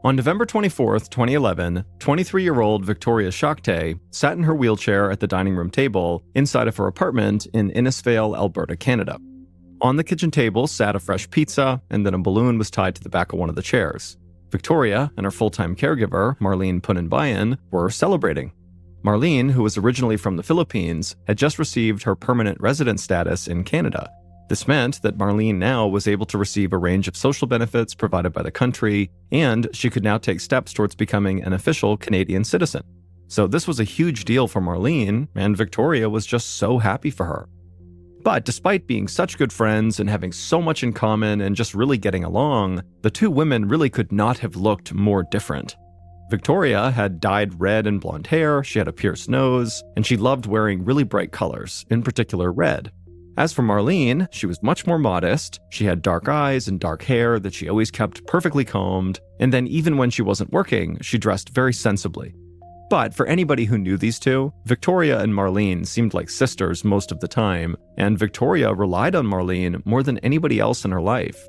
On November 24, 2011, 23-year-old Victoria Shak sat in her wheelchair at the dining room table inside of her apartment in Innisfail, Alberta, Canada. On the kitchen table sat a fresh pizza, and then a balloon was tied to the back of one of the chairs. Victoria and her full-time caregiver, Marlene Punenbayan, were celebrating. Marlene, who was originally from the Philippines, had just received her permanent resident status in Canada. This meant that Marlene now was able to receive a range of social benefits provided by the country, and she could now take steps towards becoming an official Canadian citizen. So this was a huge deal for Marlene, and Victoria was just so happy for her. But despite being such good friends and having so much in common and just really getting along, the two women really could not have looked more different. Victoria had dyed red and blonde hair, she had a pierced nose, and she loved wearing really bright colors, in particular red. As for Marlene, she was much more modest. She had dark eyes and dark hair that she always kept perfectly combed, and then even when she wasn't working, she dressed very sensibly. But for anybody who knew these two, Victoria and Marlene seemed like sisters most of the time, and Victoria relied on Marlene more than anybody else in her life.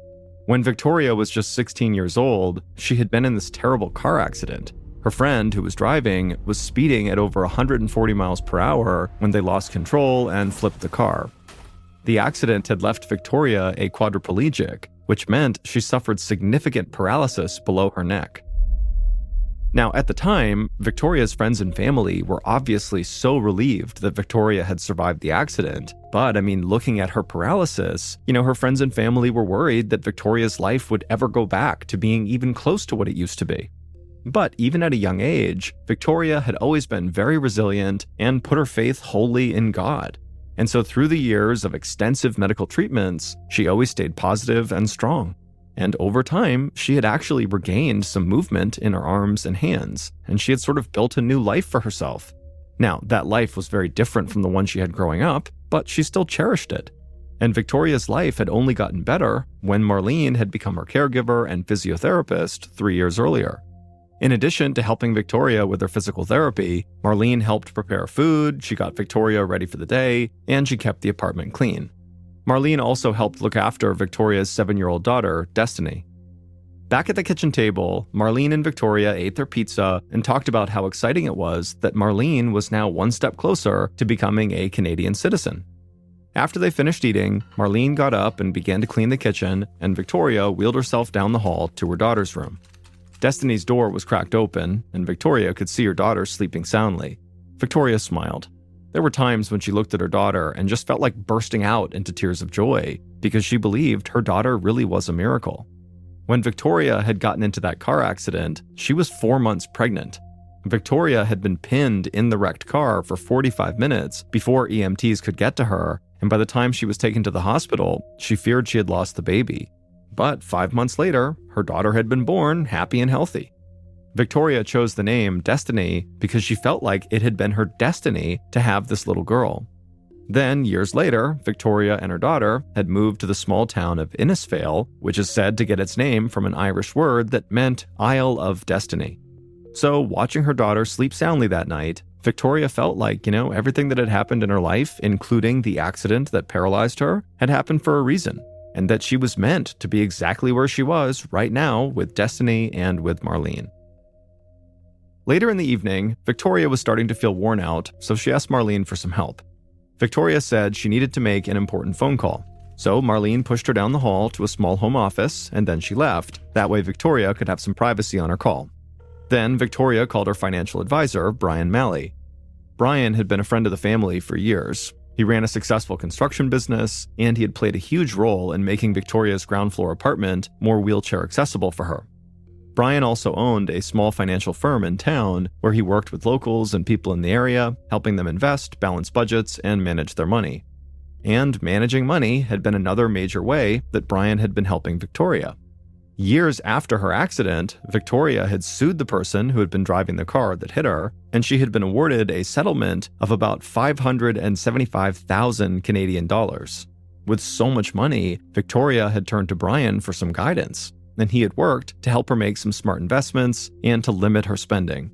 When Victoria was just 16 years old, she had been in this terrible car accident. Her friend, who was driving, was speeding at over 140 miles per hour when they lost control and flipped the car. The accident had left Victoria a quadriplegic, which meant she suffered significant paralysis below her neck. Now, at the time, Victoria's friends and family were obviously so relieved that Victoria had survived the accident. But, looking at her paralysis, her friends and family were worried that Victoria's life would ever go back to being even close to what it used to be. But even at a young age, Victoria had always been very resilient and put her faith wholly in God. And so through the years of extensive medical treatments, she always stayed positive and strong. And over time, she had actually regained some movement in her arms and hands, and she had sort of built a new life for herself. Now, that life was very different from the one she had growing up, but she still cherished it. And Victoria's life had only gotten better when Marlene had become her caregiver and physiotherapist 3 years earlier. In addition to helping Victoria with her physical therapy, Marlene helped prepare food, she got Victoria ready for the day, and she kept the apartment clean. Marlene also helped look after Victoria's 7-year-old daughter, Destiny. Back at the kitchen table, Marlene and Victoria ate their pizza and talked about how exciting it was that Marlene was now one step closer to becoming a Canadian citizen. After they finished eating, Marlene got up and began to clean the kitchen, and Victoria wheeled herself down the hall to her daughter's room. Destiny's door was cracked open, and Victoria could see her daughter sleeping soundly. Victoria smiled. There were times when she looked at her daughter and just felt like bursting out into tears of joy, because she believed her daughter really was a miracle. When Victoria had gotten into that car accident, she was 4 months pregnant. Victoria had been pinned in the wrecked car for 45 minutes before EMTs could get to her, and by the time she was taken to the hospital, she feared she had lost the baby. But 5 months later, her daughter had been born happy and healthy. Victoria chose the name Destiny because she felt like it had been her destiny to have this little girl. Then, years later, Victoria and her daughter had moved to the small town of Innisfail, which is said to get its name from an Irish word that meant Isle of Destiny. So, watching her daughter sleep soundly that night, Victoria felt like, everything that had happened in her life, including the accident that paralyzed her, had happened for a reason, and that she was meant to be exactly where she was right now with Destiny and with Marlene. Later in the evening, Victoria was starting to feel worn out, so she asked Marlene for some help. Victoria said she needed to make an important phone call. So Marlene pushed her down the hall to a small home office, and then she left. That way Victoria could have some privacy on her call. Then Victoria called her financial advisor, Brian Malley. Brian had been a friend of the family for years. He ran a successful construction business, and he had played a huge role in making Victoria's ground floor apartment more wheelchair accessible for her. Brian also owned a small financial firm in town where he worked with locals and people in the area, helping them invest, balance budgets, and manage their money. And managing money had been another major way that Brian had been helping Victoria. Years after her accident, Victoria had sued the person who had been driving the car that hit her, and she had been awarded a settlement of about 575,000 Canadian dollars. With so much money, Victoria had turned to Brian for some guidance, and he had worked to help her make some smart investments and to limit her spending.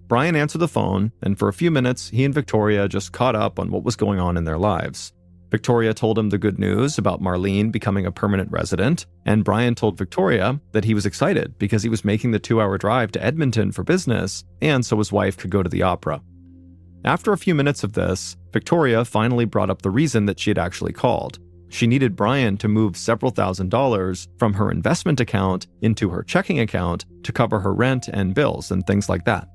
Brian answered the phone, and for a few minutes, he and Victoria just caught up on what was going on in their lives. Victoria told him the good news about Marlene becoming a permanent resident, and Brian told Victoria that he was excited because he was making the 2-hour drive to Edmonton for business, and so his wife could go to the opera. After a few minutes of this, Victoria finally brought up the reason that she had actually called. She needed Brian to move several $1,000s from her investment account into her checking account to cover her rent and bills and things like that.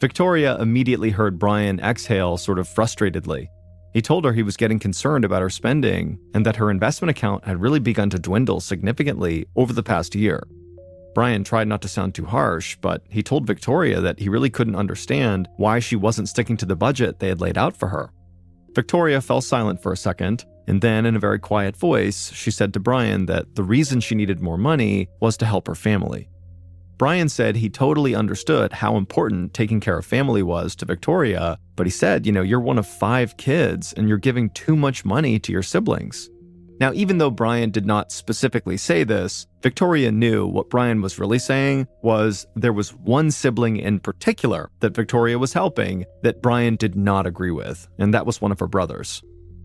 Victoria immediately heard Brian exhale sort of frustratedly. He told her he was getting concerned about her spending and that her investment account had really begun to dwindle significantly over the past year. Brian tried not to sound too harsh, but he told Victoria that he really couldn't understand why she wasn't sticking to the budget they had laid out for her. Victoria fell silent for a second, and then in a very quiet voice, she said to Brian that the reason she needed more money was to help her family. Brian said he totally understood how important taking care of family was to Victoria, but he said, you're one of 5 kids and you're giving too much money to your siblings. Now, even though Brian did not specifically say this, Victoria knew what Brian was really saying was there was one sibling in particular that Victoria was helping that Brian did not agree with, and that was one of her brothers.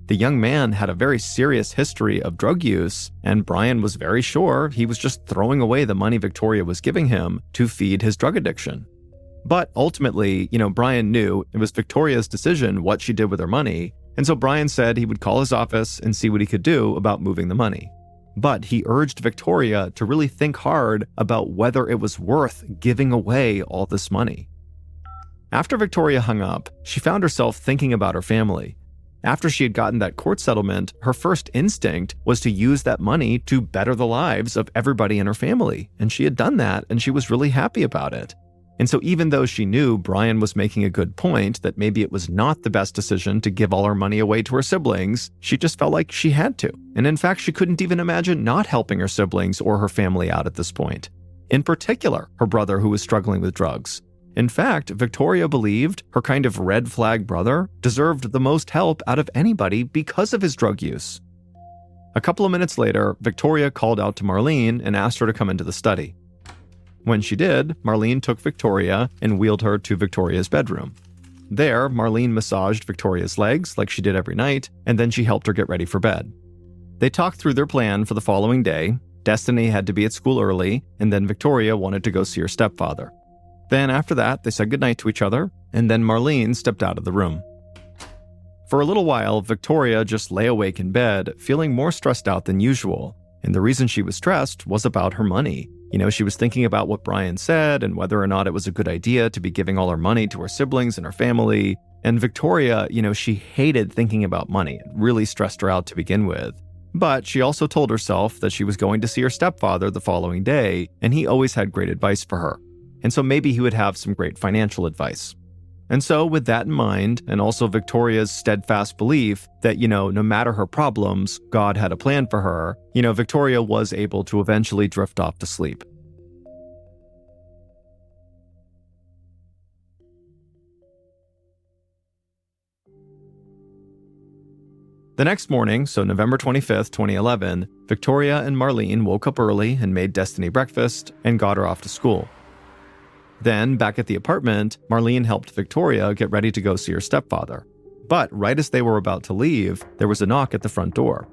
The young man had a very serious history of drug use, and Brian was very sure he was just throwing away the money Victoria was giving him to feed his drug addiction. But ultimately, Brian knew it was Victoria's decision what she did with her money, and so Brian said he would call his office and see what he could do about moving the money. But he urged Victoria to really think hard about whether it was worth giving away all this money. After Victoria hung up, she found herself thinking about her family. After she had gotten that court settlement, her first instinct was to use that money to better the lives of everybody in her family, and she had done that, and she was really happy about it. And so even though she knew Brian was making a good point that maybe it was not the best decision to give all her money away to her siblings, she just felt like she had to. And in fact, she couldn't even imagine not helping her siblings or her family out at this point. In particular, her brother who was struggling with drugs. In fact, Victoria believed her kind of red flag brother deserved the most help out of anybody because of his drug use. A couple of minutes later, Victoria called out to Marlene and asked her to come into the study. When she did, Marlene took Victoria and wheeled her to Victoria's bedroom. There, Marlene massaged Victoria's legs like she did every night, and then she helped her get ready for bed. They talked through their plan for the following day. Destiny had to be at school early, and then Victoria wanted to go see her stepfather. Then after that, they said goodnight to each other, and then Marlene stepped out of the room. For a little while, Victoria just lay awake in bed, feeling more stressed out than usual. And the reason she was stressed was about her money. She was thinking about what Brian said and whether or not it was a good idea to be giving all her money to her siblings and her family. And Victoria, she hated thinking about money. It really stressed her out to begin with. But she also told herself that she was going to see her stepfather the following day, and he always had great advice for her. And so maybe he would have some great financial advice. And so with that in mind, and also Victoria's steadfast belief that, no matter her problems, God had a plan for her, Victoria was able to eventually drift off to sleep. The next morning, so November 25th, 2011, Victoria and Marlene woke up early and made Destiny breakfast and got her off to school. Then, back at the apartment, Marlene helped Victoria get ready to go see her stepfather. But right as they were about to leave, there was a knock at the front door.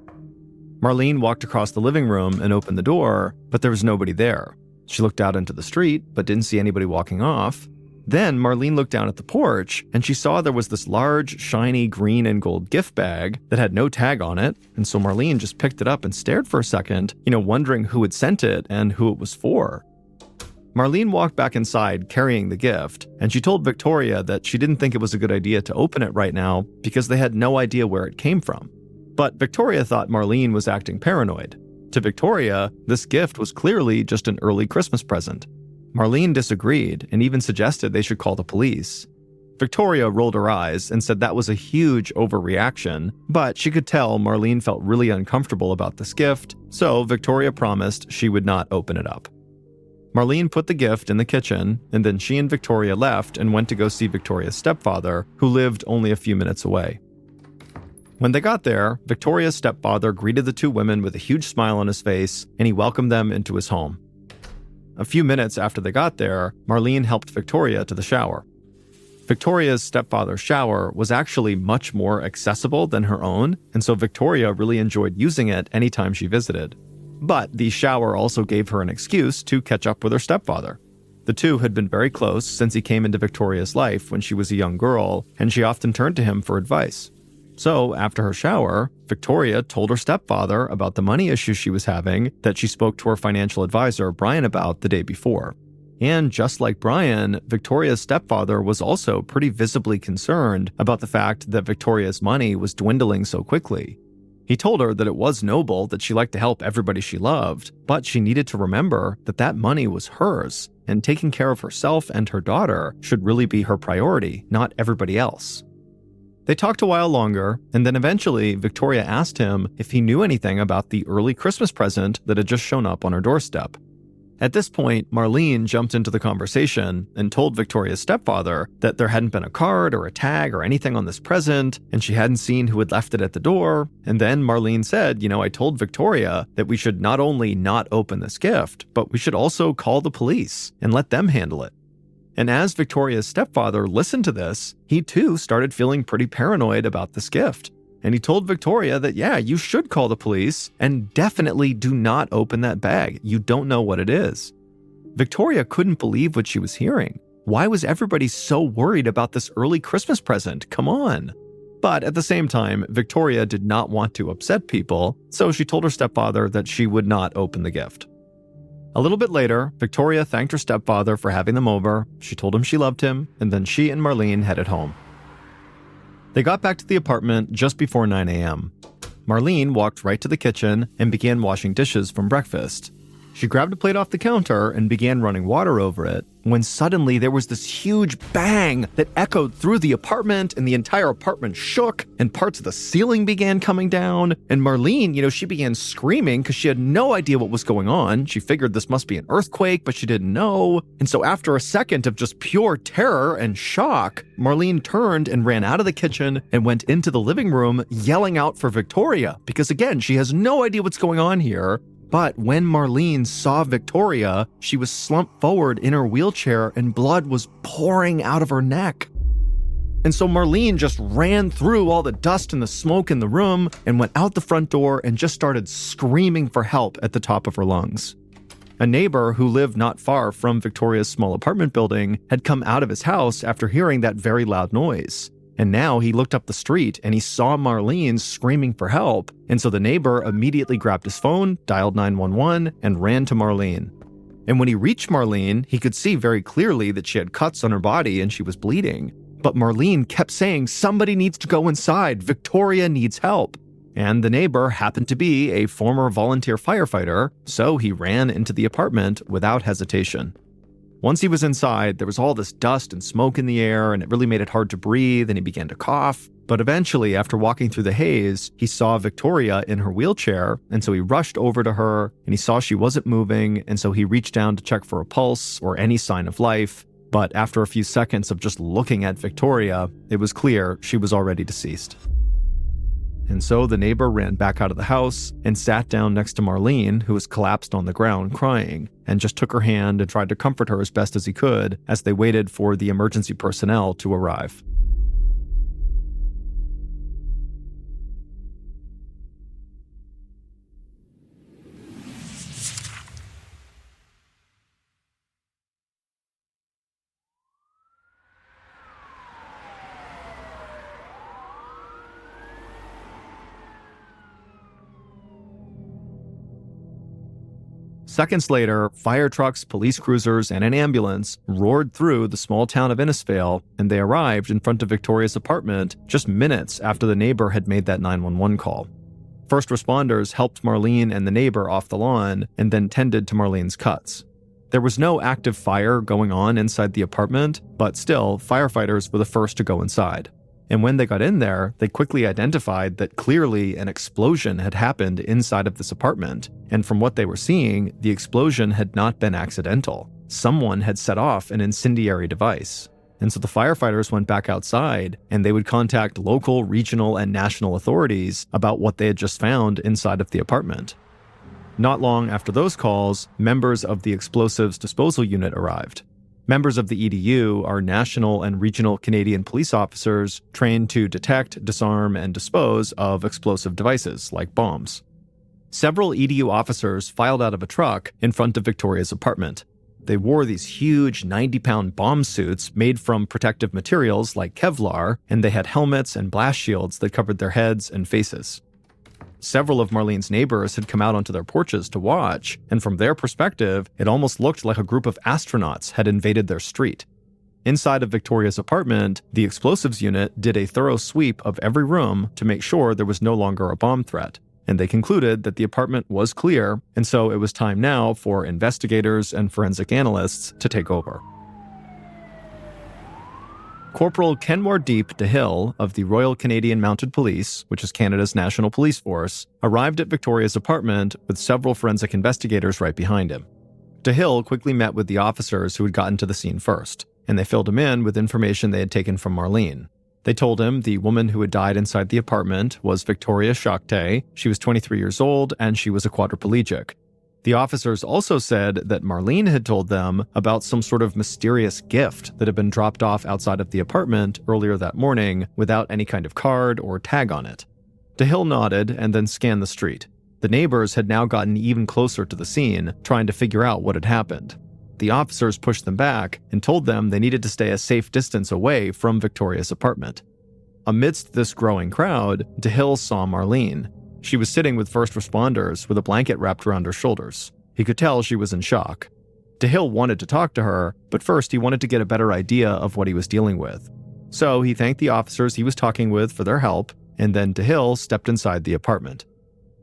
Marlene walked across the living room and opened the door, but there was nobody there. She looked out into the street, but didn't see anybody walking off. Then Marlene looked down at the porch, and she saw there was this large, shiny green and gold gift bag that had no tag on it, and so Marlene just picked it up and stared for a second, wondering who had sent it and who it was for. Marlene walked back inside carrying the gift, and she told Victoria that she didn't think it was a good idea to open it right now because they had no idea where it came from. But Victoria thought Marlene was acting paranoid. To Victoria, this gift was clearly just an early Christmas present. Marlene disagreed and even suggested they should call the police. Victoria rolled her eyes and said that was a huge overreaction, but she could tell Marlene felt really uncomfortable about this gift, so Victoria promised she would not open it up. Marlene put the gift in the kitchen, and then she and Victoria left and went to go see Victoria's stepfather, who lived only a few minutes away. When they got there, Victoria's stepfather greeted the two women with a huge smile on his face, and he welcomed them into his home. A few minutes after they got there, Marlene helped Victoria to the shower. Victoria's stepfather's shower was actually much more accessible than her own, and so Victoria really enjoyed using it anytime she visited. But the shower also gave her an excuse to catch up with her stepfather. The two had been very close since he came into Victoria's life when she was a young girl, and she often turned to him for advice. So, after her shower, Victoria told her stepfather about the money issues she was having that she spoke to her financial advisor, Brian, about the day before. And just like Brian, Victoria's stepfather was also pretty visibly concerned about the fact that Victoria's money was dwindling so quickly. He told her that it was noble that she liked to help everybody she loved, but she needed to remember that that money was hers, and taking care of herself and her daughter should really be her priority, not everybody else. They talked a while longer, and then eventually Victoria asked him if he knew anything about the early Christmas present that had just shown up on her doorstep. At this point, Marlene jumped into the conversation and told Victoria's stepfather that there hadn't been a card or a tag or anything on this present, and she hadn't seen who had left it at the door. And then Marlene said, I told Victoria that we should not only not open this gift, but we should also call the police and let them handle it. And as Victoria's stepfather listened to this, he too started feeling pretty paranoid about this gift. And he told Victoria that, you should call the police and definitely do not open that bag. You don't know what it is. Victoria couldn't believe what she was hearing. Why was everybody so worried about this early Christmas present? Come on. But at the same time, Victoria did not want to upset people, so she told her stepfather that she would not open the gift. A little bit later, Victoria thanked her stepfather for having them over. She told him she loved him, and then she and Marlene headed home. They got back to the apartment just before 9 a.m. Marlene walked right to the kitchen and began washing dishes from breakfast. She grabbed a plate off the counter and began running water over it, when suddenly there was this huge bang that echoed through the apartment, and the entire apartment shook, and parts of the ceiling began coming down. And Marlene, she began screaming because she had no idea what was going on. She figured this must be an earthquake, but she didn't know. And so after a second of just pure terror and shock, Marlene turned and ran out of the kitchen and went into the living room yelling out for Victoria, because again, she has no idea what's going on here. But when Marlene saw Victoria, she was slumped forward in her wheelchair and blood was pouring out of her neck. And so Marlene just ran through all the dust and the smoke in the room and went out the front door and just started screaming for help at the top of her lungs. A neighbor who lived not far from Victoria's small apartment building had come out of his house after hearing that very loud noise. And now he looked up the street and he saw Marlene screaming for help. And so the neighbor immediately grabbed his phone, dialed 911, and ran to Marlene. And when he reached Marlene, he could see very clearly that she had cuts on her body and she was bleeding. But Marlene kept saying, "Somebody needs to go inside. Victoria needs help." And the neighbor happened to be a former volunteer firefighter, so he ran into the apartment without hesitation. Once he was inside, there was all this dust and smoke in the air, and it really made it hard to breathe, and he began to cough. But eventually, after walking through the haze, he saw Victoria in her wheelchair, and so he rushed over to her, and he saw she wasn't moving, and so he reached down to check for a pulse or any sign of life. But after a few seconds of just looking at Victoria, it was clear she was already deceased. And so the neighbor ran back out of the house and sat down next to Marlene, who was collapsed on the ground crying, and just took her hand and tried to comfort her as best as he could as they waited for the emergency personnel to arrive. Seconds later, fire trucks, police cruisers, and an ambulance roared through the small town of Innisfail, and they arrived in front of Victoria's apartment just minutes after the neighbor had made that 911 call. First responders helped Marlene and the neighbor off the lawn and then tended to Marlene's cuts. There was no active fire going on inside the apartment, but still, firefighters were the first to go inside. And when they got in there, they quickly identified that clearly an explosion had happened inside of this apartment. And from what they were seeing, the explosion had not been accidental. Someone had set off an incendiary device. And so the firefighters went back outside, and they would contact local, regional, and national authorities about what they had just found inside of the apartment. Not long after those calls, members of the explosives disposal unit arrived. Members of the EDU are national and regional Canadian police officers trained to detect, disarm, and dispose of explosive devices like bombs. Several EDU officers filed out of a truck in front of Victoria's apartment. They wore these huge 90-pound bomb suits made from protective materials like Kevlar, and they had helmets and blast shields that covered their heads and faces. Several of Marlene's neighbors had come out onto their porches to watch, and from their perspective, it almost looked like a group of astronauts had invaded their street. Inside of Victoria's apartment, the explosives unit did a thorough sweep of every room to make sure there was no longer a bomb threat, and they concluded that the apartment was clear, and so it was time now for investigators and forensic analysts to take over. Corporal Kenmore-Deep DeHill of the Royal Canadian Mounted Police, which is Canada's national police force, arrived at Victoria's apartment with several forensic investigators right behind him. DeHill quickly met with the officers who had gotten to the scene first, and they filled him in with information they had taken from Marlene. They told him the woman who had died inside the apartment was Victoria Shak. She was 23 years old, and she was a quadriplegic. The officers also said that Marlene had told them about some sort of mysterious gift that had been dropped off outside of the apartment earlier that morning without any kind of card or tag on it. DeHill nodded and then scanned the street. The neighbors had now gotten even closer to the scene, trying to figure out what had happened. The officers pushed them back and told them they needed to stay a safe distance away from Victoria's apartment. Amidst this growing crowd, DeHill saw Marlene. She was sitting with first responders with a blanket wrapped around her shoulders. He could tell she was in shock. DeHill wanted to talk to her, but first he wanted to get a better idea of what he was dealing with. So he thanked the officers he was talking with for their help, and then DeHill stepped inside the apartment.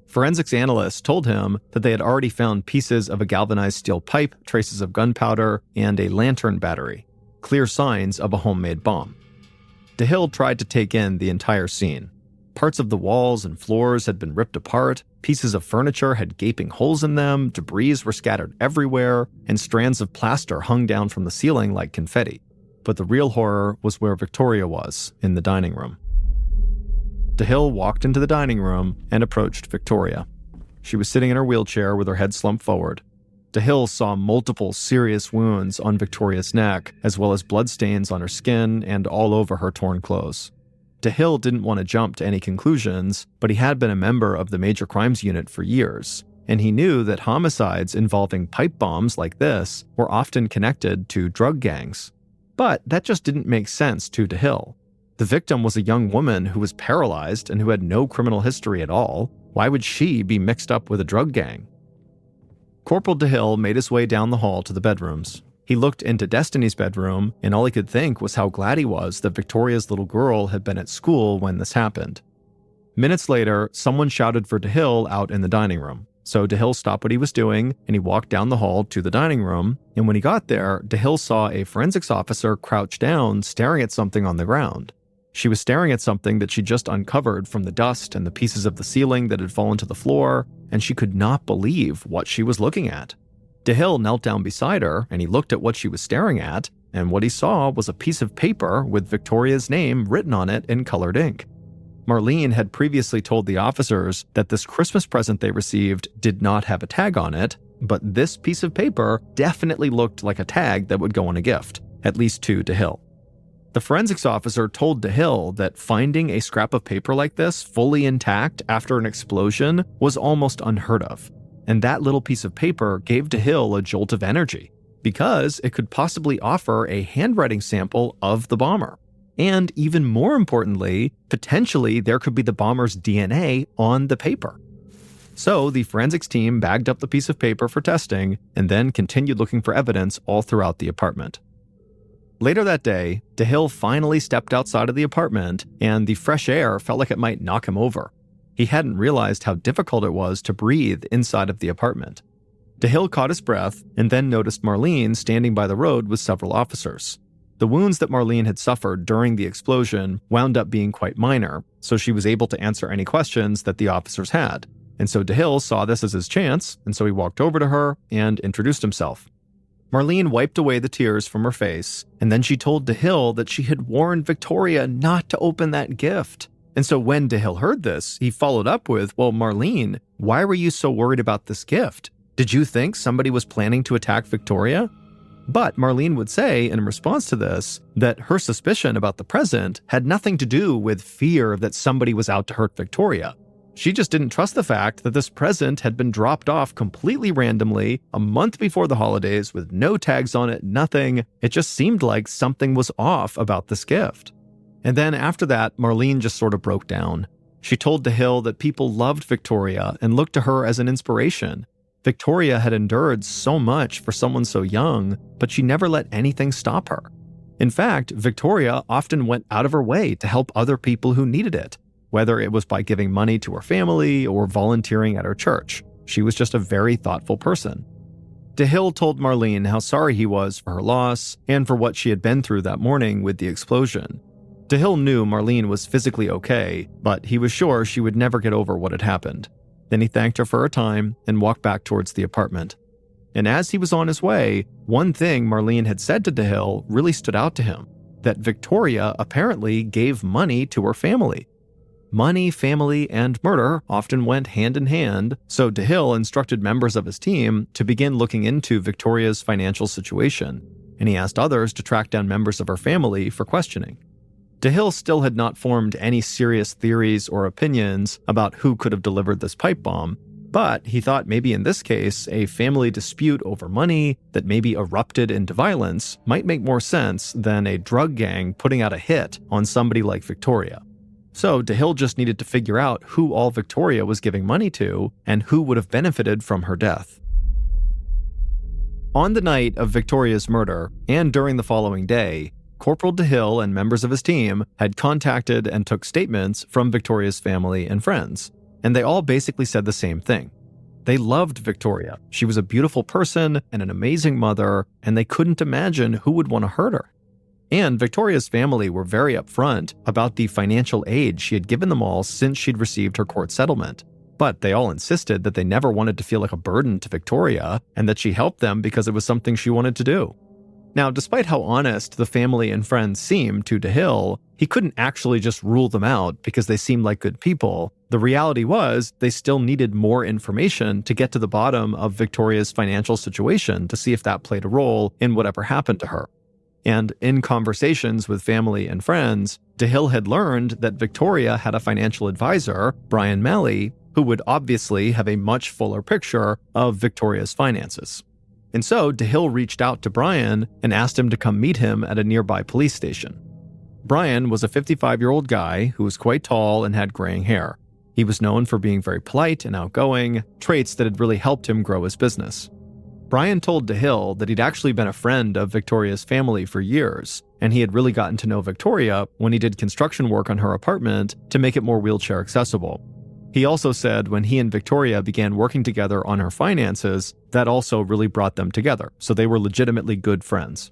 Forensics analysts told him that they had already found pieces of a galvanized steel pipe, traces of gunpowder, and a lantern battery, clear signs of a homemade bomb. DeHill tried to take in the entire scene. Parts of the walls and floors had been ripped apart, pieces of furniture had gaping holes in them, debris were scattered everywhere, and strands of plaster hung down from the ceiling like confetti. But the real horror was where Victoria was, in the dining room. DeHill walked into the dining room and approached Victoria. She was sitting in her wheelchair with her head slumped forward. DeHill saw multiple serious wounds on Victoria's neck, as well as bloodstains on her skin and all over her torn clothes. DeHill didn't want to jump to any conclusions, but he had been a member of the Major Crimes Unit for years, and he knew that homicides involving pipe bombs like this were often connected to drug gangs. But that just didn't make sense to DeHill. The victim was a young woman who was paralyzed and who had no criminal history at all. Why would she be mixed up with a drug gang? Corporal DeHill made his way down the hall to the bedrooms. He looked into Destiny's bedroom, and all he could think was how glad he was that Victoria's little girl had been at school when this happened. Minutes later, someone shouted for DeHill out in the dining room. So DeHill stopped what he was doing, and he walked down the hall to the dining room, and when he got there, DeHill saw a forensics officer crouched down, staring at something on the ground. She was staring at something that she just uncovered from the dust and the pieces of the ceiling that had fallen to the floor, and she could not believe what she was looking at. DeHill knelt down beside her, and he looked at what she was staring at, and what he saw was a piece of paper with Victoria's name written on it in colored ink. Marlene had previously told the officers that this Christmas present they received did not have a tag on it, but this piece of paper definitely looked like a tag that would go on a gift, at least to DeHill. The forensics officer told DeHill that finding a scrap of paper like this fully intact after an explosion was almost unheard of. And that little piece of paper gave DeHill a jolt of energy, because it could possibly offer a handwriting sample of the bomber. And even more importantly, potentially there could be the bomber's DNA on the paper. So the forensics team bagged up the piece of paper for testing and then continued looking for evidence all throughout the apartment. Later that day, DeHill finally stepped outside of the apartment, and the fresh air felt like it might knock him over. He hadn't realized how difficult it was to breathe inside of the apartment. DeHill caught his breath and then noticed Marlene standing by the road with several officers. The wounds that Marlene had suffered during the explosion wound up being quite minor, so she was able to answer any questions that the officers had. And so DeHill saw this as his chance, and so he walked over to her and introduced himself. Marlene wiped away the tears from her face, and then she told DeHill that she had warned Victoria not to open that gift. And so when DeHill heard this, he followed up with, "Well, Marlene, why were you so worried about this gift? Did you think somebody was planning to attack Victoria?" But Marlene would say, in response to this, that her suspicion about the present had nothing to do with fear that somebody was out to hurt Victoria. She just didn't trust the fact that this present had been dropped off completely randomly a month before the holidays with no tags on it, nothing. It just seemed like something was off about this gift. And then after that, Marlene just sort of broke down. She told DeHill that people loved Victoria and looked to her as an inspiration. Victoria had endured so much for someone so young, but she never let anything stop her. In fact, Victoria often went out of her way to help other people who needed it, whether it was by giving money to her family or volunteering at her church. She was just a very thoughtful person. DeHill told Marlene how sorry he was for her loss and for what she had been through that morning with the explosion. DeHill knew Marlene was physically okay, but he was sure she would never get over what had happened. Then he thanked her for her time and walked back towards the apartment. And as he was on his way, one thing Marlene had said to DeHill really stood out to him, that Victoria apparently gave money to her family. Money, family, and murder often went hand in hand, so DeHill instructed members of his team to begin looking into Victoria's financial situation, and he asked others to track down members of her family for questioning. DeHill still had not formed any serious theories or opinions about who could have delivered this pipe bomb, but he thought maybe in this case, a family dispute over money that maybe erupted into violence might make more sense than a drug gang putting out a hit on somebody like Victoria. So DeHill just needed to figure out who all Victoria was giving money to and who would have benefited from her death. On the night of Victoria's murder, and during the following day, Corporal DeHill and members of his team had contacted and took statements from Victoria's family and friends, and they all basically said the same thing. They loved Victoria. She was a beautiful person and an amazing mother, and they couldn't imagine who would want to hurt her. And Victoria's family were very upfront about the financial aid she had given them all since she'd received her court settlement. But they all insisted that they never wanted to feel like a burden to Victoria and that she helped them because it was something she wanted to do. Now, despite how honest the family and friends seemed to DeHill, he couldn't actually just rule them out because they seemed like good people. The reality was they still needed more information to get to the bottom of Victoria's financial situation to see if that played a role in whatever happened to her. And in conversations with family and friends, DeHill had learned that Victoria had a financial advisor, Brian Malley, who would obviously have a much fuller picture of Victoria's finances. And so DeHill reached out to Brian and asked him to come meet him at a nearby police station. Brian was a 55-year-old guy who was quite tall and had graying hair. He was known for being very polite and outgoing, traits that had really helped him grow his business. Brian told DeHill that he'd actually been a friend of Victoria's family for years, and he had really gotten to know Victoria when he did construction work on her apartment to make it more wheelchair accessible. He also said when he and Victoria began working together on her finances, that also really brought them together, so they were legitimately good friends.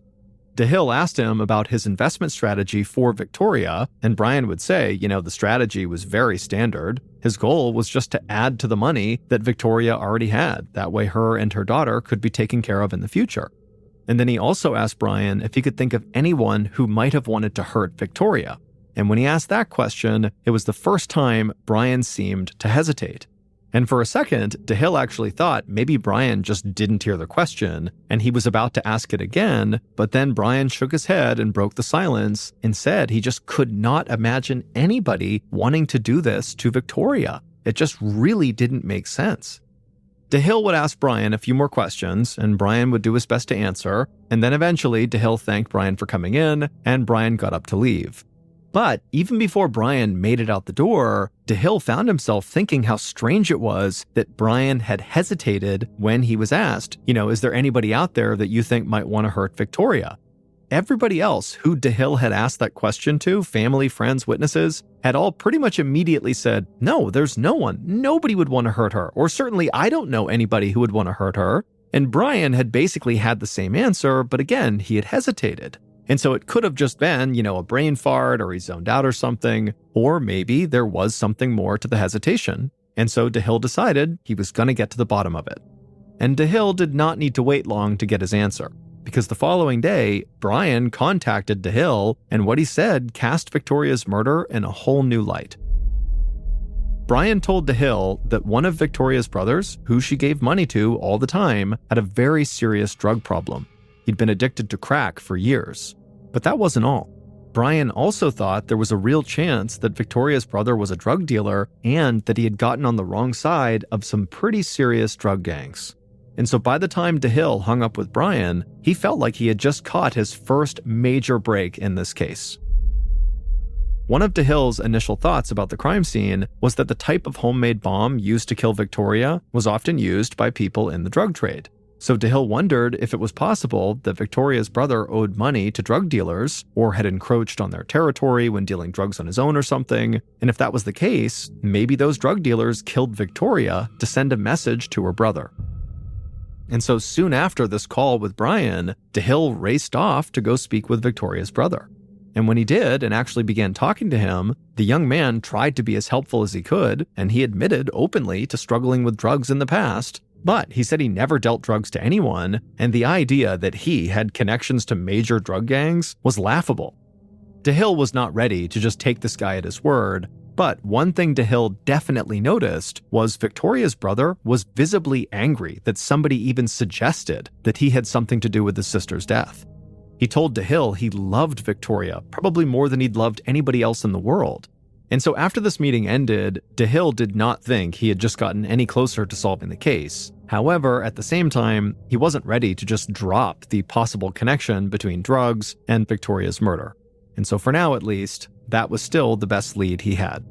DeHill asked him about his investment strategy for Victoria, and Brian would say, the strategy was very standard. His goal was just to add to the money that Victoria already had. That way her and her daughter could be taken care of in the future. And then he also asked Brian if he could think of anyone who might have wanted to hurt Victoria. And when he asked that question, it was the first time Brian seemed to hesitate. And for a second, DeHill actually thought maybe Brian just didn't hear the question, and he was about to ask it again, but then Brian shook his head and broke the silence and said he just could not imagine anybody wanting to do this to Victoria. It just really didn't make sense. DeHill would ask Brian a few more questions, and Brian would do his best to answer, and then eventually DeHill thanked Brian for coming in, and Brian got up to leave. But even before Brian made it out the door, DeHill found himself thinking how strange it was that Brian had hesitated when he was asked, is there anybody out there that you think might want to hurt Victoria? Everybody else who DeHill had asked that question to, family, friends, witnesses, had all pretty much immediately said, no, there's no one. Nobody would want to hurt her. Or certainly I don't know anybody who would want to hurt her. And Brian had basically had the same answer, but again, he had hesitated. And so it could have just been, a brain fart or he zoned out or something, or maybe there was something more to the hesitation. And so DeHill decided he was going to get to the bottom of it. And DeHill did not need to wait long to get his answer, because the following day, Brian contacted DeHill, and what he said cast Victoria's murder in a whole new light. Brian told DeHill that one of Victoria's brothers, who she gave money to all the time, had a very serious drug problem. he'd been addicted to crack for years. But that wasn't all. Brian also thought there was a real chance that Victoria's brother was a drug dealer and that he had gotten on the wrong side of some pretty serious drug gangs. And so by the time DeHill hung up with Brian, he felt like he had just caught his first major break in this case. One of DeHill's initial thoughts about the crime scene was that the type of homemade bomb used to kill Victoria was often used by people in the drug trade. So DeHill wondered if it was possible that Victoria's brother owed money to drug dealers or had encroached on their territory when dealing drugs on his own or something. And if that was the case, maybe those drug dealers killed Victoria to send a message to her brother. And so soon after this call with Brian, DeHill raced off to go speak with Victoria's brother. And when he did and actually began talking to him, the young man tried to be as helpful as he could, and he admitted openly to struggling with drugs in the past. But he said he never dealt drugs to anyone, and the idea that he had connections to major drug gangs was laughable. DeHill was not ready to just take this guy at his word, but one thing DeHill definitely noticed was Victoria's brother was visibly angry that somebody even suggested that he had something to do with his sister's death. He told DeHill he loved Victoria, probably more than he'd loved anybody else in the world. And so after this meeting ended, DeHill did not think he had just gotten any closer to solving the case. However, at the same time, he wasn't ready to just drop the possible connection between drugs and Victoria's murder. And so for now, at least, that was still the best lead he had.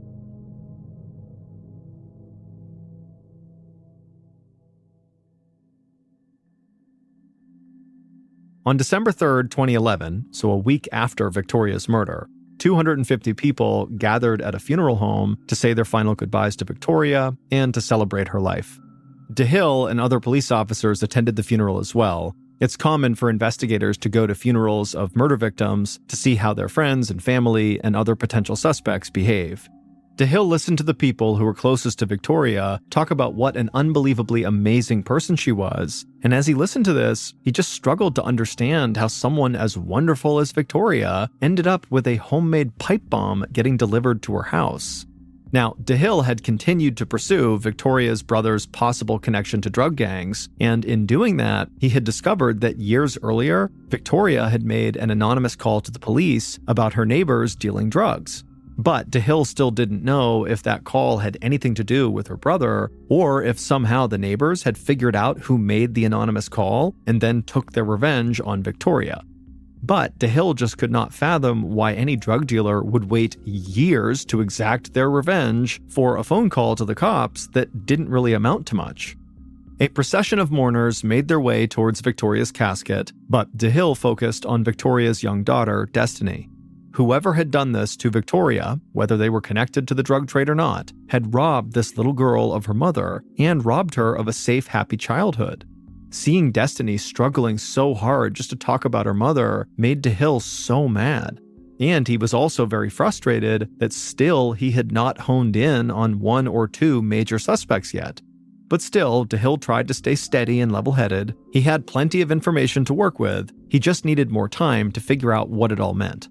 On December 3rd, 2011, so a week after Victoria's murder, 250 people gathered at a funeral home to say their final goodbyes to Victoria and to celebrate her life. DeHill and other police officers attended the funeral as well. It's common for investigators to go to funerals of murder victims to see how their friends and family and other potential suspects behave. DeHill listened to the people who were closest to Victoria talk about what an unbelievably amazing person she was, and as he listened to this, he just struggled to understand how someone as wonderful as Victoria ended up with a homemade pipe bomb getting delivered to her house. Now, DeHill had continued to pursue Victoria's brother's possible connection to drug gangs, and in doing that, he had discovered that years earlier, Victoria had made an anonymous call to the police about her neighbors dealing drugs. But DeHill still didn't know if that call had anything to do with her brother, or if somehow the neighbors had figured out who made the anonymous call and then took their revenge on Victoria. But DeHill just could not fathom why any drug dealer would wait years to exact their revenge for a phone call to the cops that didn't really amount to much. A procession of mourners made their way towards Victoria's casket, but DeHill focused on Victoria's young daughter, Destiny. Whoever had done this to Victoria, whether they were connected to the drug trade or not, had robbed this little girl of her mother and robbed her of a safe, happy childhood. Seeing Destiny struggling so hard just to talk about her mother made DeHill so mad. And he was also very frustrated that still he had not honed in on one or two major suspects yet. But still, DeHill tried to stay steady and level-headed. He had plenty of information to work with. He just needed more time to figure out what it all meant.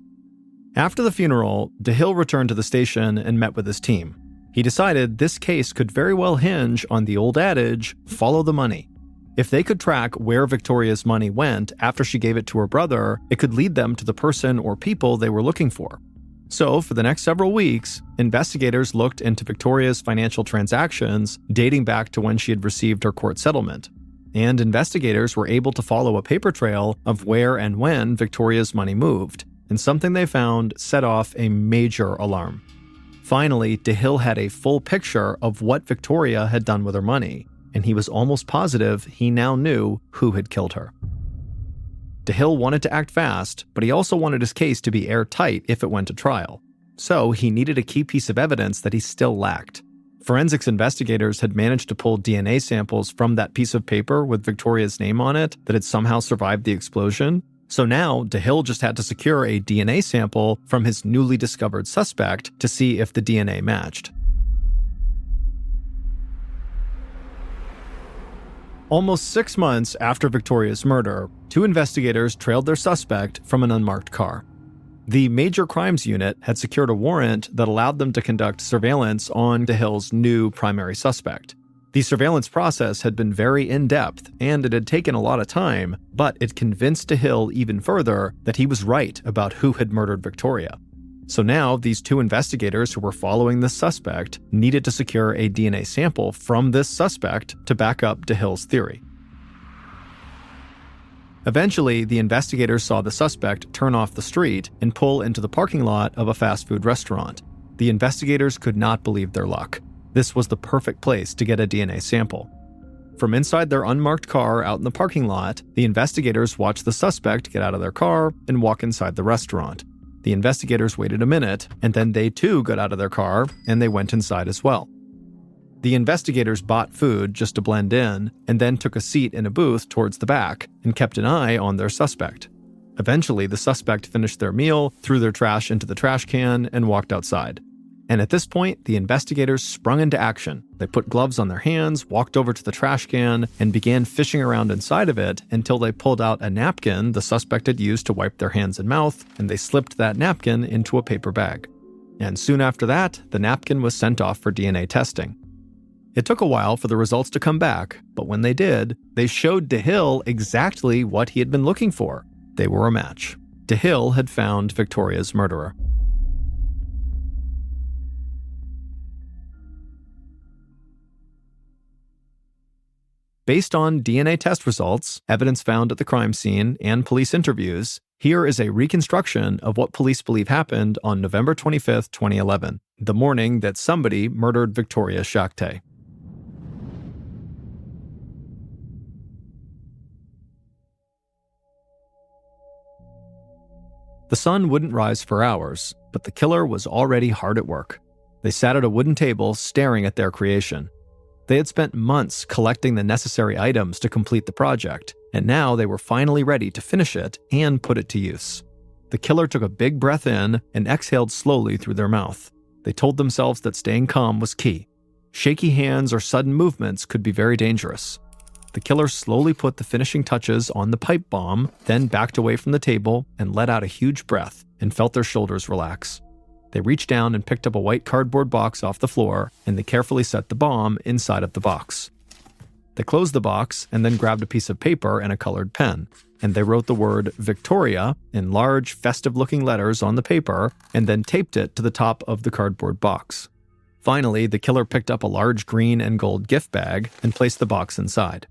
After the funeral, DeHill returned to the station and met with his team. He decided this case could very well hinge on the old adage, follow the money. If they could track where Victoria's money went after she gave it to her brother, it could lead them to the person or people they were looking for. So, for the next several weeks, investigators looked into Victoria's financial transactions dating back to when she had received her court settlement. And investigators were able to follow a paper trail of where and when Victoria's money moved. And something they found set off a major alarm. Finally, DeHill had a full picture of what Victoria had done with her money, and he was almost positive he now knew who had killed her. DeHill wanted to act fast, but he also wanted his case to be airtight if it went to trial. So he needed a key piece of evidence that he still lacked. Forensics investigators had managed to pull DNA samples from that piece of paper with Victoria's name on it that had somehow survived the explosion. So now, DeHill just had to secure a DNA sample from his newly discovered suspect to see if the DNA matched. Almost 6 months after Victoria's murder, 2 investigators trailed their suspect from an unmarked car. The Major Crimes Unit had secured a warrant that allowed them to conduct surveillance on DeHill's new primary suspect. The surveillance process had been very in-depth, and it had taken a lot of time, but it convinced DeHill even further that he was right about who had murdered Victoria. So now, these two investigators who were following this suspect needed to secure a DNA sample from this suspect to back up DeHill's theory. Eventually, the investigators saw the suspect turn off the street and pull into the parking lot of a fast food restaurant. The investigators could not believe their luck. This was the perfect place to get a DNA sample. From inside their unmarked car out in the parking lot, the investigators watched the suspect get out of their car and walk inside the restaurant. The investigators waited a minute, and then they too got out of their car and they went inside as well. The investigators bought food just to blend in, and then took a seat in a booth towards the back and kept an eye on their suspect. Eventually, the suspect finished their meal, threw their trash into the trash can, and walked outside. And at this point, the investigators sprung into action. They put gloves on their hands, walked over to the trash can, and began fishing around inside of it until they pulled out a napkin the suspect had used to wipe their hands and mouth, and they slipped that napkin into a paper bag. And soon after that, the napkin was sent off for DNA testing. It took a while for the results to come back, but when they did, they showed DeHill exactly what he had been looking for. They were a match. DeHill had found Victoria's murderer. Based on DNA test results, evidence found at the crime scene, and police interviews, here is a reconstruction of what police believe happened on November 25, 2011, the morning that somebody murdered Victoria Shak. The sun wouldn't rise for hours, but the killer was already hard at work. They sat at a wooden table staring at their creation. They had spent months collecting the necessary items to complete the project, and now they were finally ready to finish it and put it to use. The killer took a big breath in and exhaled slowly through their mouth. They told themselves that staying calm was key. Shaky hands or sudden movements could be very dangerous. The killer slowly put the finishing touches on the pipe bomb, then backed away from the table and let out a huge breath and felt their shoulders relax. They reached down and picked up a white cardboard box off the floor, and they carefully set the bomb inside of the box. They closed the box and then grabbed a piece of paper and a colored pen, and they wrote the word Victoria in large, festive-looking letters on the paper and then taped it to the top of the cardboard box. Finally, the killer picked up a large green and gold gift bag and placed the box inside.